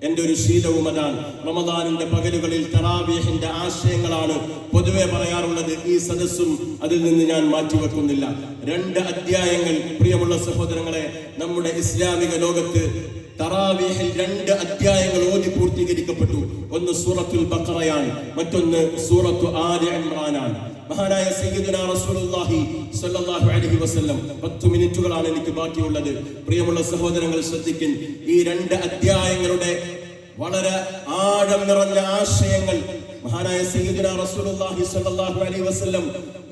എന്റെ ഒരു ശീലവും അതാണ്. റമദാനിന്റെ പകലുകളിൽ തറാവീഹിന്റെ ആശയങ്ങളാണ് പൊതുവെ പറയാറുള്ളത്. ഈ സദസ്സും അതിൽ നിന്ന് ഞാൻ മാറ്റിവെക്കുന്നില്ല. 2 അധ്യായങ്ങൾ പ്രിയമുള്ള സഹോദരങ്ങളെ, നമ്മുടെ ഇസ്ലാമിക ലോകത്ത് തറാവീഹിൽ 2 അധ്യായങ്ങൾ ഓതി പൂർത്തീകരിക്കപ്പെട്ടു. ഒന്ന് സൂറത്തുൽ ബഖറയാണ്, മറ്റൊന്ന് സൂറത്തു ആലി ഇംറാനാണ്. മഹാനായ സയ്യിദുനാ റസൂലുള്ളാഹി സ്വല്ലല്ലാഹു അലൈഹി വസല്ലം, 10 മിനിറ്റുകളാണ് എനിക്ക് ബാക്കിയുള്ളത്. പ്രിയമുള്ള സഹോദരങ്ങൾ ശ്രദ്ധിക്കും, ഈ 2 അധ്യായങ്ങളുടെ വളരെ ആഴം നിറഞ്ഞ ആശയങ്ങൾ മഹാനായ സയ്യിദുനാ റസൂലുള്ളാഹി സ്വല്ലല്ലാഹു അലൈഹി വസല്ലം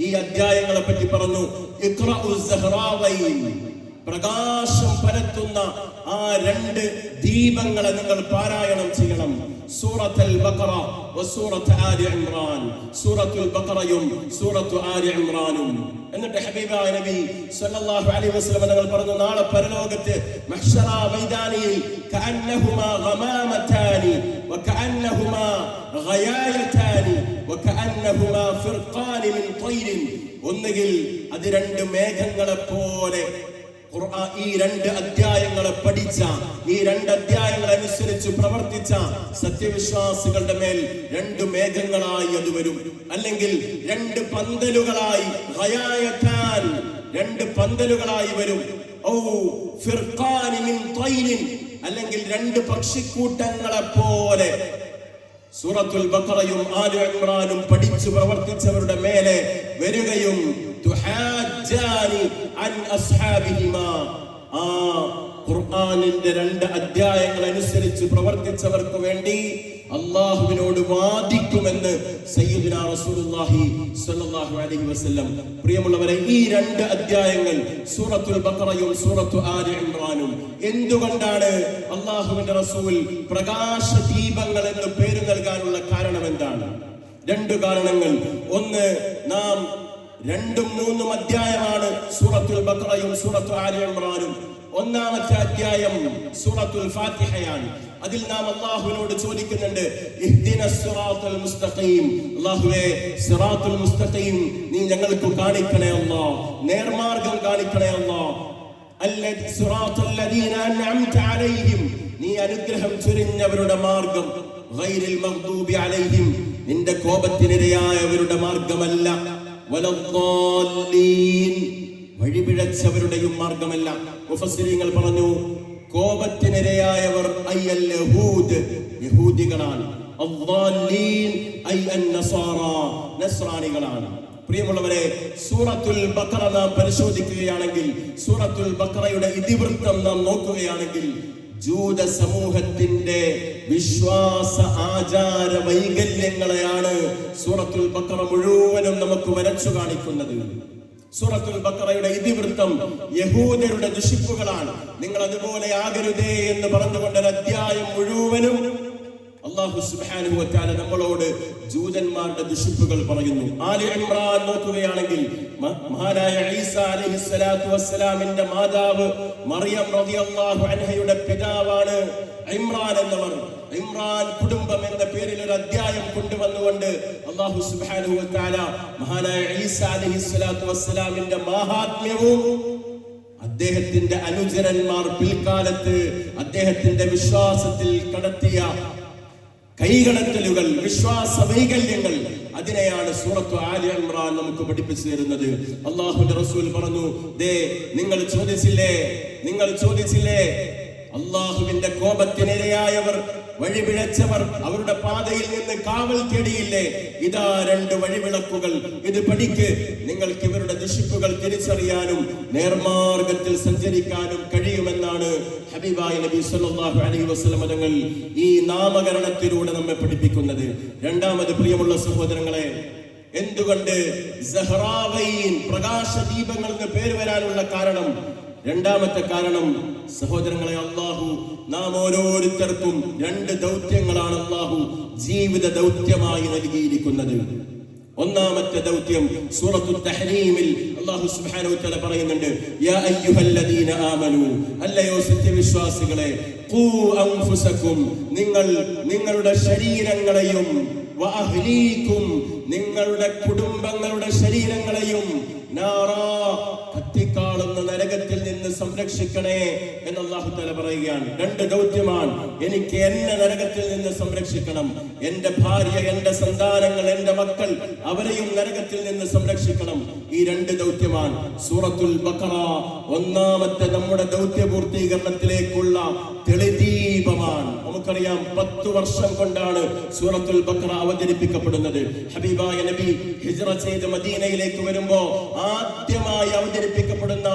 ഈ അധ്യായങ്ങളെ പറ്റി പറഞ്ഞു. ഇഖ്റഉസ് സഹ്റാവൈൻ, പ്രകാശം പരത്തുന്ന ആ 2 ദീപങ്ങളെ നിങ്ങൾ പാരായണം ചെയ്യണം. സൂറത്തുൽ ബഖറ വസൂറത്ത് ആലി ഇംറാൻ, സൂറത്തുൽ ബഖറയും സൂറത്തു ആലി ഇംറാനും. എന്നിട്ട് ഹബീബായ നബി സല്ലല്ലാഹു അലൈഹി വസല്ലം തങ്ങൾ പറഞ്ഞു, നാളെ പരലോകത്ത് മഹ്ശറ മൈദാനിൽ കഅന്നഹുമാ ഗമാമതാനി വകഅന്നഹുമാ ഗയായതാനി വകഅന്നഹുമാ ഫിർഖാനി മിൻ ത്വയ്രിൻ, ഒന്നുകിൽ അത് 2 മേഘങ്ങളെ പോലെ ഈ 2 അധ്യായങ്ങളെ പഠിച്ച, ഈ 2 അധ്യായങ്ങൾ അനുസരിച്ച് പ്രവർത്തിച്ച സത്യവിശ്വാസികളുടെ മേൽ 2 മേഘങ്ങളായി അത് വരും. അല്ലെങ്കിൽ 2 പന്തലുകളായി, 2 പന്തലുകളായി വരും. ഔ ഫിർഖാനി മിൻ ത്വയ്രിൻ, അല്ലെങ്കിൽ 2 പക്ഷിക്കൂട്ടങ്ങളെ പോലെ. സൂറത്തുൽ ബഖറയും ആലി ഇംറാനും പഠിച്ചു പ്രവർത്തിച്ചവരുടെ മേലെ വരികയും തുഹാജ്ജാനി അൻ അസ്ഹാബിഹിമാ, ആ ഖുർആനിന്റെ 2 അധ്യായങ്ങൾ അനുസരിച്ച് പ്രവർത്തിച്ചവർക്ക് വേണ്ടി അല്ലാഹുവിനോട് വാദിക്കുമെന്ന് സയ്യിദുനാ റസൂലുള്ളാഹി സ്വല്ലല്ലാഹു അലൈഹി വസല്ലം. പ്രിയമുള്ളവരെ, ഈ 2 അധ്യായങ്ങൾ സൂറത്തുൽ ബഖറയും സൂറത്തു ആലി ഇംറാനും എന്തുകൊണ്ടാണ് അല്ലാഹുവിന്റെ റസൂൽ പ്രകാശ ദീപങ്ങൾ എന്ന് പേര് നൽകാനുള്ള കാരണം എന്താണ്? 2 കാരണങ്ങൾ. ഒന്ന്, നാം 2ഉം 3ഉം അധ്യായമാണ് സൂറത്തുൽ ബഖറയും സൂറത്തു ആലി ഇംറാനും. 1-ാമത്തെ അധ്യായം സൂറത്തുൽ ഫാത്തിഹയാണ്. അതിൽ നാം അല്ലാഹുവിനോട് ചോദിക്കുന്നുണ്ട്, ഇഹ്ദിനസ് സിറാത്തുൽ മുസ്തഖീം, അല്ലാഹുവേ സിറാത്തുൽ മുസ്തഖീം നീ ഞങ്ങൾക്ക് കാണിക്കണേ അല്ലാഹ്, നേർമാർഗം കാണിക്കണേ അല്ലാഹ്. അല്ലദി സിറാത്തുൽ ലദീന അൻഅംത അലൈഹിം, നീ അനുഗ്രഹം ചൊരിഞ്ഞവരുടെ മാർഗം. ഗൈറിൽ മഗ്ദൂബി അലൈഹിം, നിന്റെ കോപത്തിനിരയായവരുടെ മാർഗമല്ല. വലദ്ദാല്ലീൻ, വഴിപിഴച്ചവരുടെയും മാർഗമല്ല. മുഫസ്സിരീങ്ങൾ പറഞ്ഞു, കോപത്തിനിരയായവർ അയ്യൽ യഹൂദ്, യഹൂദികളാണ്. അദ്ദാല്ലീൻ അയ് അന്നസാറ, നസ്രാനികളാണ്. പ്രിയമുള്ളവരെ, സൂറത്തുൽ ബഖറ നാം പരിശോധിക്കുകയാണെങ്കിൽ, സൂറത്തുൽ ബഖറയുടെ ഇതിവൃത്തം നാം നോക്കുകയാണെങ്കിൽ, ജൂത സമൂഹത്തിന്റെ വിശ്വാസ ആചാര വൈകല്യങ്ങളെയാണ് സൂറത്തുൽ ബഖറ മുഴുവനും നമുക്ക് വരച്ചു കാണിക്കുന്നത്. സൂറത്തുൽ ബഖറയുടെ ഇതിവൃത്തം യഹൂദരുടെ ദുഷിപ്പുകളാണ്. നിങ്ങൾ അതുപോലെ ആകരുതേ എന്ന് പറഞ്ഞുകൊണ്ട് ഒരു അധ്യായം മുഴുവനും അല്ലാഹു സുബ്ഹാനഹു വ തആല നമ്മളോട് ജൂതന്മാരുടെ ദുഷിപ്പുകൾ പറയുന്നു. ആലി ഇംറാൻ നോക്കുകയാണെങ്കിൽ, മഹാനായ ഈസ അലൈഹിസ്സലാത്തു വസ്സലാമിന്റെ മാതാവ് മറിയം റളിയല്ലാഹു അൻഹയുടെ പിതാവാണ് ഇമ്രാൻ എന്നവർ. ഇമ്രാൻ കുടുംബം എന്ന പേരിൽ ഒരു അധ്യായം കൊണ്ടുവന്നുകൊണ്ട് അല്ലാഹു സുബ്ഹാനഹു വ തആല മഹാനായ ഈസ അലൈഹിസ്സലാത്തു വസ്സലാമിന്റെ മഹാത്മ്യവും അദ്ദേഹത്തിന്റെ അനുചരന്മാർ പിൽക്കാലത്ത് അദ്ദേഹത്തിന്റെ വിശ്വാസത്തിൽ കടത്തിയ കൈകടത്തലുകൾ, വിശ്വാസ വൈകല്യങ്ങൾ, അതിനെയാണ് സൂറത്തു ആലി ഇംറാൻ നമുക്ക് പഠിപ്പിച്ചു തരുന്നത്. അല്ലാഹുവിന്റെ റസൂൽ പറഞ്ഞു, ദേ നിങ്ങൾ ചോദിച്ചില്ലേ അള്ളാഹുവിന്റെ കോപത്തിനിരയായവർ, വഴിപിഴച്ചവർ അവരുടെ പാതയിൽ നിന്ന് കാവൽ തേടിയില്ലേ? ഇതാ 2 വഴിവിളക്കുകൾ, ഇത് പഠിക്ക്. നിങ്ങൾക്ക് ഇവരുടെ ദുഷിപ്പുകൾ തിരിച്ചറിയാനും നേർമാർഗത്തിൽ സഞ്ചരിക്കാനും കഴിയുമെന്നാണ് ഹബീബായ നബി സല്ലല്ലാഹു അലൈഹി വസല്ലം തങ്ങൾ ഈ നാമകരണത്തിലൂടെ നമ്മെ പഠിപ്പിക്കുന്നത്. രണ്ടാമത്, പ്രിയമുള്ള സഹോദരങ്ങളെ, എന്തുകൊണ്ട് സഹ്റാവൈൻ, പ്രകാശദീപങ്ങൾ എന്ന് പേര് വരാനുള്ള കാരണം, രണ്ടാമത്തെ കാരണം സഹോദരങ്ങളെ, അള്ളാഹു നാം ഓരോരുത്തർക്കും 2 ദൗത്യങ്ങളാണ് അള്ളാഹു ജീവിത ദൗത്യമായി നൽകിയിരിക്കുന്നത്. ഒന്നാമത്തെ ദൗത്യം സൂറത്തുൽ തഹ്രീമിൽ അല്ലാഹു സുബ്ഹാനഹു വ തആല പറയുന്നുണ്ട്, യാ അയ്യുഹല്ലദീന ആമനൂ, അല്ലയോ സത്യവിശ്വാസികളെ, ഖൂ അൻഫുസകും, നിങ്ങളുടെ ശരീരങ്ങളെയും, വ അഹ്ലീകും, നിങ്ങളുടെ കുടുംബങ്ങളുടെ ശരീരങ്ങളെയും, നാറാ, കത്തിക്കാളുന്ന നരകത്തിൽ നിന്ന് സംരക്ഷിക്കണേ എന്ന് അല്ലാഹു തആല പറയുകയാണ്. 2 ദൗത്യമാണ്. എനിക്ക് എന്നെ നരകത്തിൽ നിന്ന് സംരക്ഷിക്കണം, എന്റെ ഭാര്യ, എന്റെ സന്താനങ്ങൾ, എന്റെ മക്കൾ, അവരെയും നരകത്തിൽ നിന്ന് സംരക്ഷിക്കണം. ഈ 2 ദൗത്യമാണ്. സൂറത്തുൽ ബഖറ ഒന്നാമത്തെ നമ്മുടെ ദൗത്യ പൂർത്തീകരണത്തിലേക്കുള്ള തെളിദീപമാണ്. നമുക്കറിയാം, 10 വർഷം കൊണ്ടാണ് സൂറത്തുൽ ബഖറ അവതരിപ്പിക്കപ്പെടുന്നത്. ഹബീബായ നബി ഹിജ്റ ചെയ്ത് മദീനയിലേക്ക് വരുമ്പോ ആദ്യമായി അവതരിപ്പിക്കപ്പെടുന്ന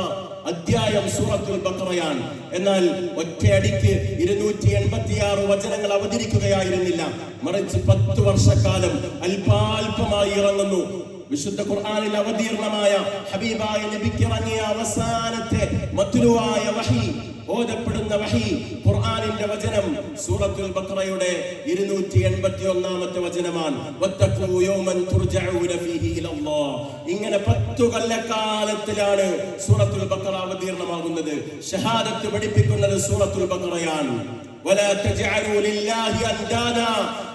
അധ്യായം സൂറത്തുൽ ബഖറയാണ്. എന്നാൽ ഒറ്റയടിക്ക് 286 വചനങ്ങൾ അവതരിക്കുകയായിരുന്നില്ല, മറിച്ച് 10 വർഷക്കാലം അല്പാൽപമായി ഇറങ്ങുന്നു. വിശുദ്ധ ഖുർആനിൽ അവതീർണമായ ഹബീബായ നബിക്ക് ഇറങ്ങിയ അവസാനത്തെ മത്ലൂആയ വഹി, ഓതപ്പെടുന്ന വഹി, ഖുർആനിന്റെ വചനം സൂറത്തുൽ ബഖറയുടെ 281ാമത്തെ വചനമാണ്. വത്തഖൂ യൗമൻ തുർജഊന ഫീഹി ഇലല്ലാഹ്. ഇങ്ങനെ 10 കൊല്ലക്കാലത്തിലാണ് സൂറത്തുൽ ബഖറ അവതീർണമാകുന്നത്. ഷഹാദത്ത് പഠിപ്പിക്കുന്നത് സൂറത്തുൽ ബഖറയാണ്. വലാ തജ്അലൂ ലില്ലാഹി അൻദാദാ,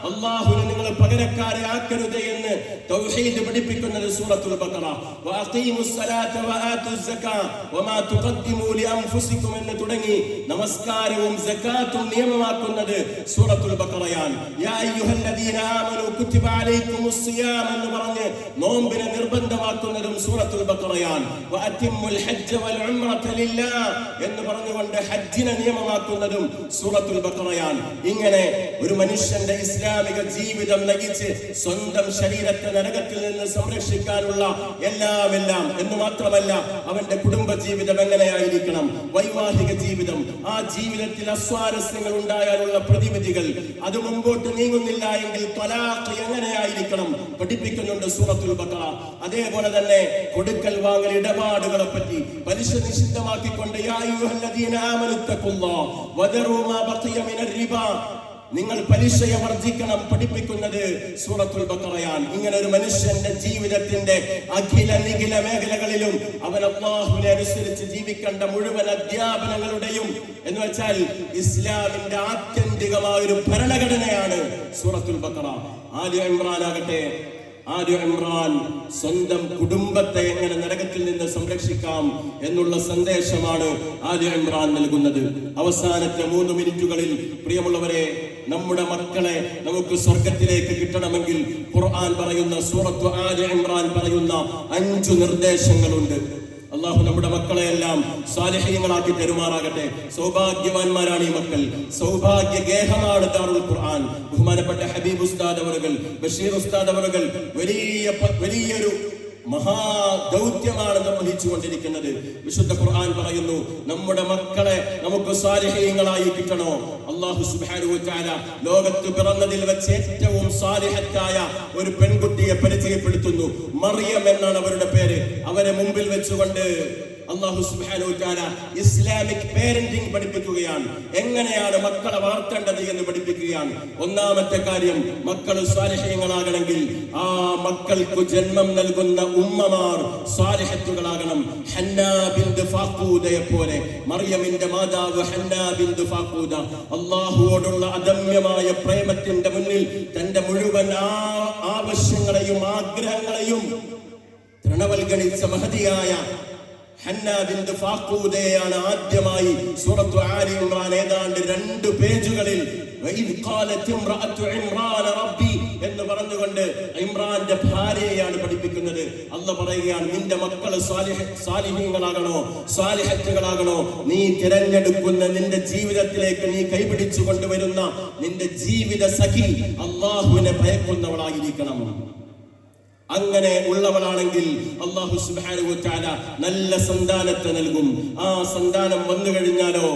അല്ലാഹുവിനെ നിങ്ങൾ പകരക്കാരെ ആക്കരുത് എന്ന് തൗഹീദ് പഠിപ്പിക്കുന്നത് സൂറത്തുൽ ബഖറ. വഅഖീമുസ് സ്വലാത്ത വആതുസ് സകാ വമാ തുഖദ്ദിമൂ ലിഅൻഫുസികും എന്ന് തുടങ്ങി നമസ്കാരവും സകാത്തും നിയമമാക്കുന്നത് സൂറത്തുൽ ബഖറയാണ്. യാ അയ്യുഹല്ലദീന ആമനൂ കുതിബ അലൈക്കുമുസ് സിയാം എന്ന് പറഞ്ഞ് നോമ്പിനെ നിർബന്ധമാക്കുന്നതും സൂറത്തുൽ ബഖറയാണ്. വഅതിമ്മുൽ ഹജ്ജ വൽ ഉംറത ലില്ലാഹ് എന്ന് പറഞ്ഞുകൊണ്ട് ഹജ്ജിനെ നിയമമാക്കുന്നതും സൂറത്തുൽ ബഖറയാണ്. ഇങ്ങനെ ഒരു മനുഷ്യന്റെ ഇസ്ലാമിക ജീവിതം നയിച്ച് സ്വന്തം ശരീരത്തെ നരകത്തിൽ നിന്ന് സംരക്ഷിക്കാനുള്ള എല്ലാം എന്ന് മാത്രമല്ല, അവന്റെ കുടുംബ ജീവിതം എങ്ങനെയായിരിക്കണം, വൈവാഹിക ജീവിതം, ആ ജീവിതത്തിൽ അസ്വാരസ്യങ്ങൾ ഉണ്ടായാലുള്ള പ്രതിവിധികൾ, അത് മുമ്പോട്ട് നീങ്ങുന്നില്ല എങ്കിൽ ത്വലാഖ് എങ്ങനെയായിരിക്കണം പഠിപ്പിക്കുന്നുണ്ട് സൂറത്തുൽ ബഖറ. അതേപോലെ തന്നെ കൊടുക്കൽ വാങ്ങൽ ഇടപാടുകളെ പറ്റി പലിശ നിഷിദ്ധമാക്കിക്കൊണ്ട് യാ അയ്യുഹല്ലദീന ആമനൂ തഖുല്ലാഹ് വദറൂ മാ ബഖിയ മിനർ റിബാ, നിങ്ങൾ പലിശയെ വർജിക്കണം പഠിപ്പിക്കുന്നത് സൂറത്തുൽ ബഖറയാണ്. ഇങ്ങനെ ഒരു മനുഷ്യന്റെ ജീവിതത്തിന്റെ അഖില നിഖില മേഖലകളിലും അവൻ അല്ലാഹുവിനെ അനുസരിച്ച് ജീവിക്കേണ്ട മുഴുവൻ അധ്യാപനങ്ങളുടെയും എന്ന് വെച്ചാൽ ഇസ്ലാമിന്റെ ആത്യന്തികമായ ഒരു ഭരണഘടനയാണ് സൂറത്തുൽ ബഖറ. ആലി ഇമ്രാൻ ആകട്ടെ, ആലി ഇമ്രാൻ സ്വന്തം കുടുംബത്തെ എങ്ങനെ നരകത്തിൽ നിന്ന് സംരക്ഷിക്കാം എന്നുള്ള സന്ദേശമാണ് ആലി ഇമ്രാൻ നൽകുന്നത്. അവസാനത്തെ 3 മിനിറ്റുകളിൽ പ്രിയമുള്ളവരെ, നമ്മുടെ മക്കളെ നമുക്ക് സ്വർഗത്തിലേക്ക് കിട്ടണമെങ്കിൽ ഖുർആൻ പറയുന്ന, സൂറത്തു ആലി ഇമ്രാൻ പറയുന്ന 5 നിർദ്ദേശങ്ങളുണ്ട്. അല്ലാഹു നമ്മുടെ മക്കളെയെല്ലാം സാലിഹീങ്ങളാക്കി തെരുമാറാകട്ടെ. സൗഭാഗ്യവാന്മാരാണ് ഈ മക്കൾ, സൗഭാഗ്യഗേഹമാണ് ദാറുൽ ഖുർആൻ. ബഹുമാനപ്പെട്ട ഹബീബ് ഉസ്താദ് അവറുകൾ, ബഷീർ ഉസ്താദ് അവറുകൾ വലിയൊരു മഹാദൗത്യമാണ് നിർവഹിച്ചുകൊണ്ടിരിക്കുന്നത്. വിശുദ്ധ ഖുർആൻ പറയുന്നു, നമ്മുടെ മക്കളെ നമുക്ക് സാലിഹീങ്ങളായി കിട്ടണോ? അല്ലാഹു സുബ്ഹാനഹു വ തആല ലോകത്ത് പിറന്നതിൽ വെച്ച് ഏറ്റവും സാലിഹത്തായ ഒരു പെൺകുട്ടിയെ പരിചയപ്പെടുത്തുന്നു. മറിയം എന്നാണ് അവരുടെ പേര്. അവരെ മുമ്പിൽ വെച്ചുകൊണ്ട് അല്ലാഹു സുബ്ഹാനഹു വ തആല ഇസ്ലാമിക് പേരന്റിംഗ് പഠിപ്പിക്കുകയാണ്. എങ്ങനെയാണ് മക്കളെ വളർത്തേണ്ടത് എന്ന് പഠിപ്പിക്കുകയാണ്. ഒന്നാമത്തെ കാര്യം, മക്കൾ സാലിഹീങ്ങളാകണമെങ്കിൽ ആ മക്കൾക്ക് ജന്മം നൽകുന്ന ഉമ്മമാർ സാലിഹത്തുകളാകണം. ഹന്നാ ബിൻത് ഫാഖൂദയെ പോലെ, മറിയമിന്റെ മാതാവ് ഹന്നാ ബിൻത് ഫാഖൂദ അല്ലാഹുവോടുള്ള അദമ്യമായ പ്രേമത്തിന്റെ മുന്നിൽ തന്റെ മുഴുവൻ ആവശ്യങ്ങളെയും ആഗ്രഹങ്ങളെയും തൃണവൽഗണിച്ച മഹതിയായ ഹന്ന ബിൻത് ഫാഖൂദയാണ് ആദ്യമായി സൂറത്തു ആലി ഇംറാൻ ഏതാണ്ട് 2 പേജുകളിൽ വഇദ് ഖാലത് ഇംറഅതു ഇംറാൻ റബ്ബി എന്ന് പറഞ്ഞുകൊണ്ട് ഇമ്രാന്റെ ഭാര്യയെയാണ് പഠിപ്പിക്കുന്നത്. അല്ലാഹ് പറയുകയാണ്, നിന്റെ മക്കൾ സാലിഹീങ്ങളാകണോ സാലിഹത്തുകളാകണോ, നീ തിരഞ്ഞെടുക്കുന്ന നിന്റെ ജീവിതത്തിലേക്ക് നീ കൈപിടിച്ചു കൊണ്ടുവരുന്ന നിന്റെ ജീവിത സഖി അല്ലാഹുവിനെ ഭയക്കുന്നവളായിരിക്കണം. അങ്ങനെ ഉള്ളവളാണെങ്കിൽ അല്ലാഹു സുബ്ഹാനഹു വ തആല നല്ല സന്താനത്തെ നൽകും. ആ സന്താനം വന്നു കഴിഞ്ഞാലോ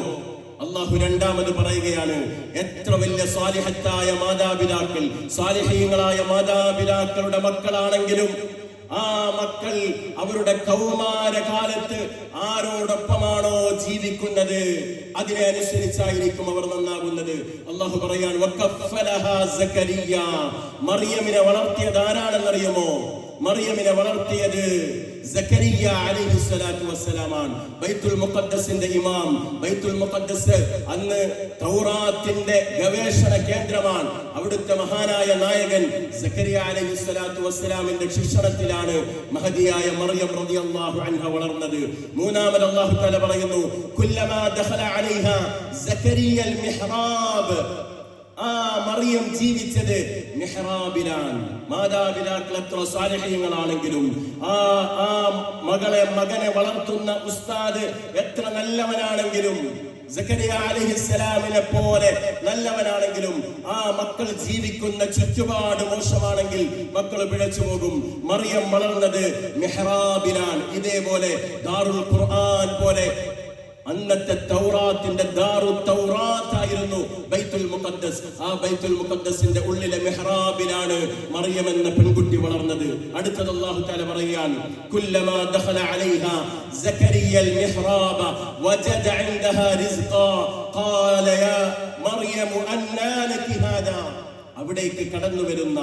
അല്ലാഹു രണ്ടാമത് പറയുകയാണ്, എത്ര വലിയ സാലിഹത്തായ മാതാപിതാക്കൾ, സാലിഹീങ്ങളായ മാതാപിതാക്കളുടെ മക്കളാണെങ്കിലും ആ മക്കൾ അവരുടെ കൗമാരകാലത്ത് ആരോടൊപ്പമാണോ ജീവിക്കുന്നത് അതിനെ അനുസരിച്ചായിരിക്കും അവർ നന്നാകുന്നത്. അല്ലാഹു പറയാണ്, വകഫലഹാ സക്കരിയ, മറിയമിനെ വളർത്തിയത് ആരാണെന്നറിയുമോ? മറിയമിനെ വളർത്തിയത് സക്കരിയ അലൈഹിസ്സലാത്തു വസ്സലാമാണ്. ബൈത്തുൽ മുഖദ്ദസിന്റെ ഇമാം. ബൈത്തുൽ മുഖദ്ദസ് അന്ന് തൗറാത്തിന്റെ ഗവേഷണ കേന്ദ്രമാണ്. അവിടുത്തെ മഹാനായ നായകൻ സക്കരിയ അലൈഹിസ്സലാത്തു വസ്സലാമിന്റെ ശിക്ഷണത്തിലാണ് മഹദിയായ മറിയം റളിയല്ലാഹു അൻഹ വളർന്നത്. മൂന്നാമത് അല്ലാഹു തആല പറയുന്നു, കുല്ലമാ ദഖല അലൈഹാ സക്കരിയൽ മിഹ്റാബ്, ആ മറിയം ജീവിച്ചത് മിഹ്റാബിലാണ്. മാതാപിതാക്കൾ എത്ര സാലിഹീങ്ങളാണെങ്കിലും ആ മകനെ വളർത്തുന്ന ഉസ്താദ് എത്ര നല്ലവനാണെങ്കിലും, സക്കരിയ അലൈഹിസ്സലാമിനെ പോലെ നല്ലവനാണെങ്കിലും ആ മക്കൾ ജീവിക്കുന്ന ചുറ്റുപാട് മോശമാണെങ്കിൽ മക്കൾ പിഴച്ചു പോകും. മറിയം വളർന്നത് മിഹ്റാബിലാണ്. ഇതേപോലെ ദാറുൽ ഖുർആൻ പോലെ അന്നത്തെ തൗറാത്തിന്റെ ദാറു തൗറാത്ത് ആയിരുന്നു ബൈത്തുൽ മുഖദ്ദസ്. ആ ബൈത്തുൽ മുഖദ്ദസിന്റെ ഉള്ളിലെ മിഹ്റാബിലാണ് മറിയം എന്ന പെൺകുട്ടി വളർന്നത്. അടുത്തത് അല്ലാഹു തആല പറയുകയാണ്, കുല്ലമാ ദഖല അലൈഹാ സക്കരിയൽ മിഹ്റാബ വജദ ഇൻദഹാ റിസ്ഖാ ഖാല യാ മറിയം അന്നാ ലകി ഹാദാ. അവിടേക്ക് കടന്നു വരുന്ന,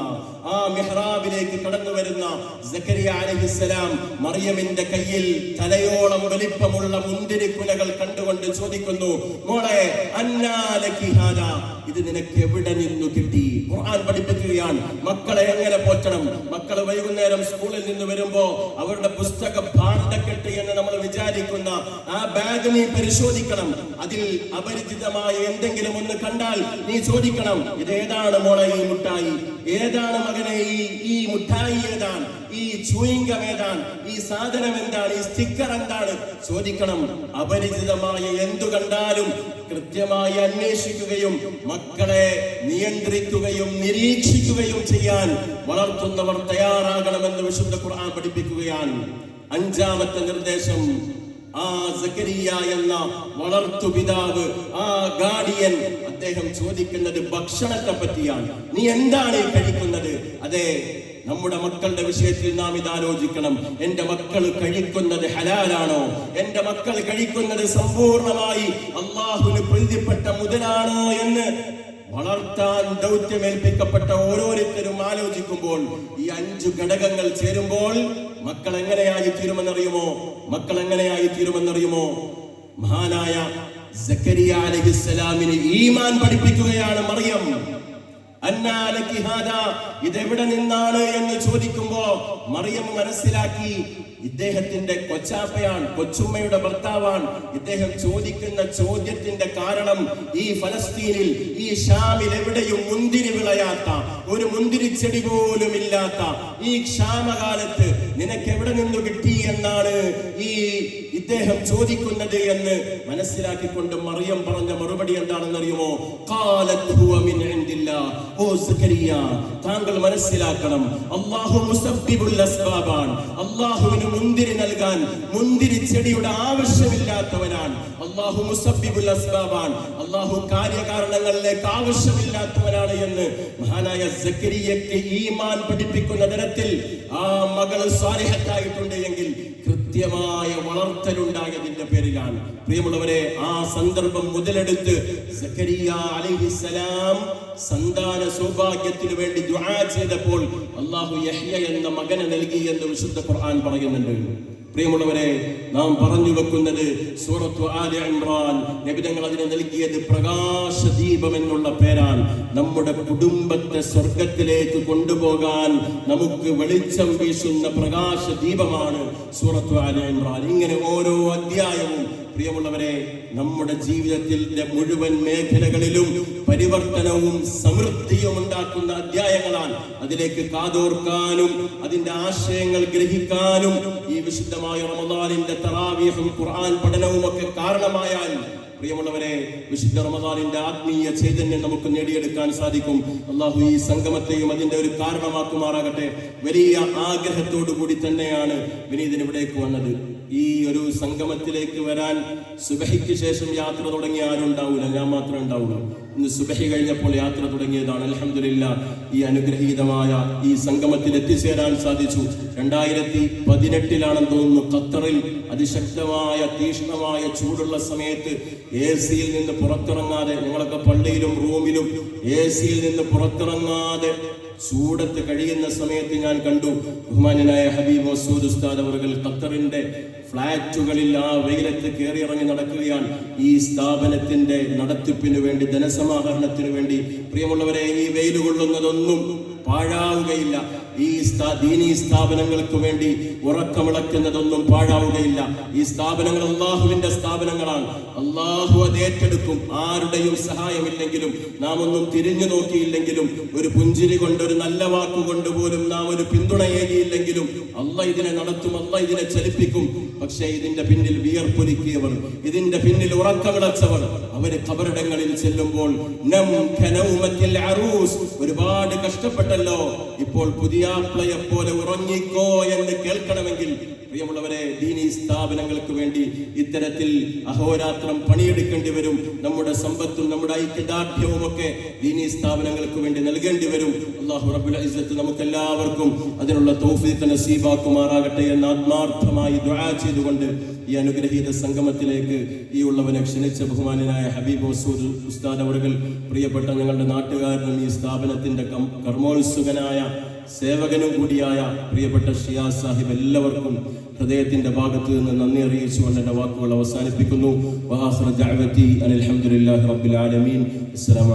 ആ മിഹ്റാബിലേക്ക് കടന്നു വരുന്ന സക്കരിയ അലൈഹിസ്സലാം മറിയമിന്റെ കയ്യിൽ തലയോളം വലിപ്പമുള്ള മുന്തിരിക്കുലകൾ കണ്ടുകൊണ്ട് ചോദിക്കുന്നു, മോളെ അന്നാ ലകി ഹാദാ, ഇത് നിനക്ക് എവിടെ നിന്നു കിട്ടി? ഖുർആൻ പഠിപ്പിക്കുകയാണ് മക്കളെ എങ്ങനെ പോറ്റണം. മക്കൾ വൈകുന്നേരം സ്കൂളിൽ നിന്ന് വരുമ്പോ അവരുടെ പുസ്തക ഭാണ്ഡക്കെട്ട് എന്ന് നമ്മൾ വിചാരിക്കുന്ന ആ ബാഗ് നീ പരിശോധിക്കണം. അതിൽ അപരിചിതമായ എന്തെങ്കിലും ഒന്ന് കണ്ടാൽ നീ ചോദിക്കണം, ഇതേതാണ് മോളെ ഈ മുട്ടായി? ഏതാണ് മകനെ ഈ മുട്ടായി? ഏതാണ് ഈ ചൂയിങ്കം? ഏതാണ് ഈ സാധനം? എന്താണ് ഈ സ്റ്റിക്കർ? എന്താണ് ചോദിക്കണം. അപരിചിതമായ എന്തു കണ്ടാലും കൃത്യമായി അന്വേഷിക്കുകയും മക്കളെ നിയന്ത്രിക്കുകയും നിരീക്ഷിക്കുകയും ചെയ്യാൻ വളർത്തുന്നവർ തയ്യാറാകണമെന്ന് വിശുദ്ധ ഖുർആൻ പഠിപ്പിക്കുകയാണ്. അഞ്ചാമത്തെ നിർദ്ദേശം, ആ സക്കരിയ എന്ന വളർത്തു പിതാവ്, ആ ഗാർഡിയൻ, അദ്ദേഹം ചോദിക്കുന്നത് ഭക്ഷണത്തെ പറ്റിയാണ്. നീ എന്താണ് കഴിക്കുന്നത്? അതെ, നമ്മുടെ മക്കളുടെ വിഷയത്തിൽ നാം ഇതാലോചിക്കണം. എന്റെ മക്കൾ കഴിക്കുന്നത് ഹലാലാണോ? എന്റെ മക്കൾ കഴിക്കുന്നത് സമ്പൂർണമായി അല്ലാഹുവിന് പ്രീതിപ്പെട്ട മുതലാണോ എന്ന് വളർത്താൻ ദൗത്യമേൽപ്പിക്കപ്പെട്ട ഓരോരുത്തരും ആലോചിക്കുമ്പോൾ ഈ 5 ഘടകങ്ങൾ ചേരുമ്പോൾ മക്കൾ എങ്ങനെയായി തീരുമെന്നറിയുമോ? മഹാനായ സക്കരിയ അലൈഹിസ്സലാമിന് ഈമാൻ പഠിപ്പിക്കുകയാണ് മറിയം. അന്നാ ലകി ഹാദാ, ഇതെവിടെ നിന്നാണ് എന്ന് ചോദിക്കുമ്പോ മറിയം മനസ്സിലാക്കി, ഇദ്ദേഹത്തിന്റെ കൊച്ചാപ്പയാണ്, കൊച്ചുമ്മയുടെ ഭർത്താവാണ്. ഇദ്ദേഹം ചോദിക്കുന്ന ചോദ്യത്തിന്റെ കാരണം ഈ ഫലസ്തീനിൽ, ഈ ഷാമിൽ എവിടെയും മുന്തിരി വിളയാത്ത, ഒരു മുന്തിരിച്ചെടി പോലും ഇല്ലാത്ത ഈ ക്ഷാമകാലത്ത് നിനക്ക് എവിടെ നിന്നു കിട്ടി എന്നാണ് ഇദ്ദേഹം ചോദിക്കുന്നത് എന്ന് മനസ്സിലാക്കിക്കൊണ്ട് മറിയം പറഞ്ഞ മറുപടി എന്താണെന്നറിയുമോ? ഖാലത് ഹുവ മിൻ ഇൻദില്ലാഹ്. ഓ സക്കരിയ, താങ്കൾ മനസ്സിലാക്കണം, അല്ലാഹു മുസബ്ബിബുൽ അസ്ബാബാൻ. അല്ലാഹുവിന് മുന്തിരി നൽകാൻ മുന്തിരി ചെടിയുടെ ആവശ്യമില്ലാത്തവനാണ്. അല്ലാഹു മുസബ്ബിബുൽ അസ്ബാബാൻ. അല്ലാഹു കാര്യകാരണങ്ങളിലേക്ക് ആവശ്യമില്ലാത്തവനാണ് എന്ന് മഹാനായ സക്കരിയയ്ക്ക് ഈമാൻ പഠിപ്പിക്കുന്ന തരത്തിൽ ആ മകൾ സാലിഹത്തായിട്ടുണ്ട് എങ്കിൽ കൃത്യമായ വളർത്തലുണ്ടായതിന്റെ പേരിലാണ്. പ്രിയമുള്ളവരെ, ആ സന്ദർഭം മുതലെടുത്ത് സക്കരിയ അലൈഹിസ്സലാം സന്താന സൗഭാഗ്യത്തിനു വേണ്ടി ദുആ ചെയ്തപ്പോൾ അല്ലാഹു യഹ്യ എന്ന മകനെ നൽകി എന്ന് വിശുദ്ധ ഖുർആൻ പറയുന്നുണ്ട്. പ്രിയമുള്ളവരെ, നാം പറഞ്ഞു വെക്കുന്നത് സൂറത്തു ആലി ഇംറാൻ, നബി തങ്ങൾ അതിനെ നൽകിയത് പ്രകാശദീപം എന്നുള്ള പേരാണ്. നമ്മുടെ കുടുംബത്തെ സ്വർഗത്തിലേക്ക് കൊണ്ടുപോകാൻ നമുക്ക് വെളിച്ചം വീശുന്ന പ്രകാശദീപമാണ് സൂറത്തു ആലി ഇംറാൻ. ഇങ്ങനെ ഓരോ അധ്യായവും പ്രിയമുള്ളവരെ നമ്മുടെ ജീവിതത്തിന്റെ മുഴുവൻ മേഖലകളിലും പരിവർത്തനവും സമൃദ്ധിയും ഉണ്ടാക്കുന്ന അധ്യായങ്ങളാണ്. അതിലേക്ക് കാതോർക്കാനും അതിന്റെ ആശയങ്ങൾ ഗ്രഹിക്കാനും ഈ വിശുദ്ധമായ റമദാനിന്റെ തറാവീഹും ഖുർആൻ പഠനവും ഒക്കെ കാരണമായാൽ പ്രിയമുള്ളവരെ, വിശുദ്ധ റമദാനിന്റെ ആത്മീയ ചൈതന്യം നമുക്ക് നേടിയെടുക്കാൻ സാധിക്കും. അള്ളാഹു ഈ സംഗമത്തെയും അതിന്റെ ഒരു കാരണമാക്കുമാറാകട്ടെ. വലിയ ആഗ്രഹത്തോടു കൂടി തന്നെയാണ് വിനീതൻ ഇവിടേക്ക് വന്നത്. ഈ ഒരു സംഗമത്തിലേക്ക് വരാൻ സുബഹിക്ക് ശേഷം യാത്ര തുടങ്ങിയ ആരും ഉണ്ടാവില്ല, ഞാൻ മാത്രമേ ഉണ്ടാവുള്ളൂ. ഇന്ന് സുബഹി കഴിഞ്ഞപ്പോൾ യാത്ര തുടങ്ങിയതാണ്. അൽഹംദുലില്ലാഹ്, ഈ അനുഗ്രഹീതമായ ഈ സംഗമത്തിൽ എത്തിച്ചേരാൻ സാധിച്ചു. 2018 തോന്നുന്നു ഖത്തറിൽ അതിശക്തമായ തീഷ്ണമായ ചൂടുള്ള സമയത്ത് AC യിൽ നിന്ന് പുറത്തിറങ്ങാതെ, ഞങ്ങളൊക്കെ പള്ളിയിലും റൂമിലും AC യിൽ നിന്ന് പുറത്തിറങ്ങാതെ ചൂടത്ത് കഴിയുന്ന സമയത്ത് ഞാൻ കണ്ടു ബഹുമാന്യനായ ഹബീബ് മസൂദ് ഉസ്താദ് അവர்கள் ഖത്തറിന്റെ ഫ്ലാറ്റുകളിൽ ആ വെയിലത്ത് കയറിയിറങ്ങി നടക്കുകയാണ്. ഈ സ്ഥാപനത്തിന്റെ നടത്തിപ്പിന് വേണ്ടി, ധനസമാഹരണത്തിന് വേണ്ടി. പ്രിയമുള്ളവരെ, ഈ വെയിൽ കൊള്ളുന്നതൊന്നും പാഴാവുകയില്ല. ഈ ദീനീ സ്ഥാപനങ്ങൾക്ക് വേണ്ടി ഉറക്കമിളക്കുന്നതൊന്നും പാഴാവുകയില്ല. ഈ സ്ഥാപനങ്ങൾ അള്ളാഹുവിന്റെ സ്ഥാപനങ്ങളാണ്. അള്ളാഹു അത് ഏറ്റെടുക്കും. ആരുടെയും സഹായമില്ലെങ്കിലും, നാം ഒന്നും തിരിഞ്ഞു നോക്കിയില്ലെങ്കിലും, ഒരു പുഞ്ചിരി കൊണ്ട്, ഒരു നല്ല വാക്കുകൊണ്ട് പോലും നാം ഒരു പിന്തുണയേകിയില്ലെങ്കിലും അള്ളാഹ് ഇതിനെ നടത്തും, അള്ളാഹ് ഇതിനെ ചലിപ്പിക്കും. പക്ഷേ ഇതിന്റെ പിന്നിൽ വിയർപ്പൊരുക്കിയവർ, ഇതിന്റെ പിന്നിൽ ഉറക്കമിളച്ചവർ, അവര് ഖബറിടങ്ങളിൽ ചെല്ലുമ്പോൾ ഒരുപാട് കഷ്ടപ്പെട്ടല്ലോ, ഇപ്പോൾ പുതിയാപ്ലയെ പോലെ ഉറങ്ങിക്കോ എന്ന് കേൾക്കണമെങ്കിൽ പ്രിയമുള്ളവരെ, ദീനീ സ്ഥാപനങ്ങൾക്ക് വേണ്ടി ഇത്തരത്തിൽ അഹോരാത്രം പണിയെടുക്കേണ്ടി വരും. നമ്മുടെ സമ്പത്തും നമ്മുടെ ഐക്യദാർഢ്യവും ഒക്കെ ദീനീ സ്ഥാപനങ്ങൾക്ക് വേണ്ടി നൽകേണ്ടി വരും. അല്ലാഹു റബ്ബുൽ ഇസ്സത്ത് നമുക്കെല്ലാവർക്കും അതിനുള്ള തൗഫീഖ് നസീബാക്കുമാറാകട്ടെ എന്ന് ആത്മാർത്ഥമായി ദുആ ചെയ്തുകൊണ്ട് ഈ അനുഗ്രഹീത സംഗമത്തിലേക്ക് ഈ ഉള്ളവനെ ക്ഷണിച്ച ബഹുമാന്യനായ ഹബീബ് മസൂദ് ഉസ്താദ് അവர்கள், പ്രിയപ്പെട്ട ഞങ്ങളുടെ നാട്ടുകാരനും ഈ സ്ഥാപനത്തിന്റെ കർമ്മോത്സുകനായ സേവകനും കൂടിയായ പ്രിയപ്പെട്ട ഷിയാസ് സാഹിബ്, എല്ലാവർക്കും ഹൃദയത്തിന്റെ ഭാഗത്ത് നിന്ന് നന്ദി അറിയിച്ചുകൊണ്ട് എന്റെ വാക്കുകൾ അവസാനിപ്പിക്കുന്നു. വആഖിറു ദഅവതി അൽഹംദുലില്ലാഹി റബ്ബിൽ ആലമീൻ. അസ്സലാമു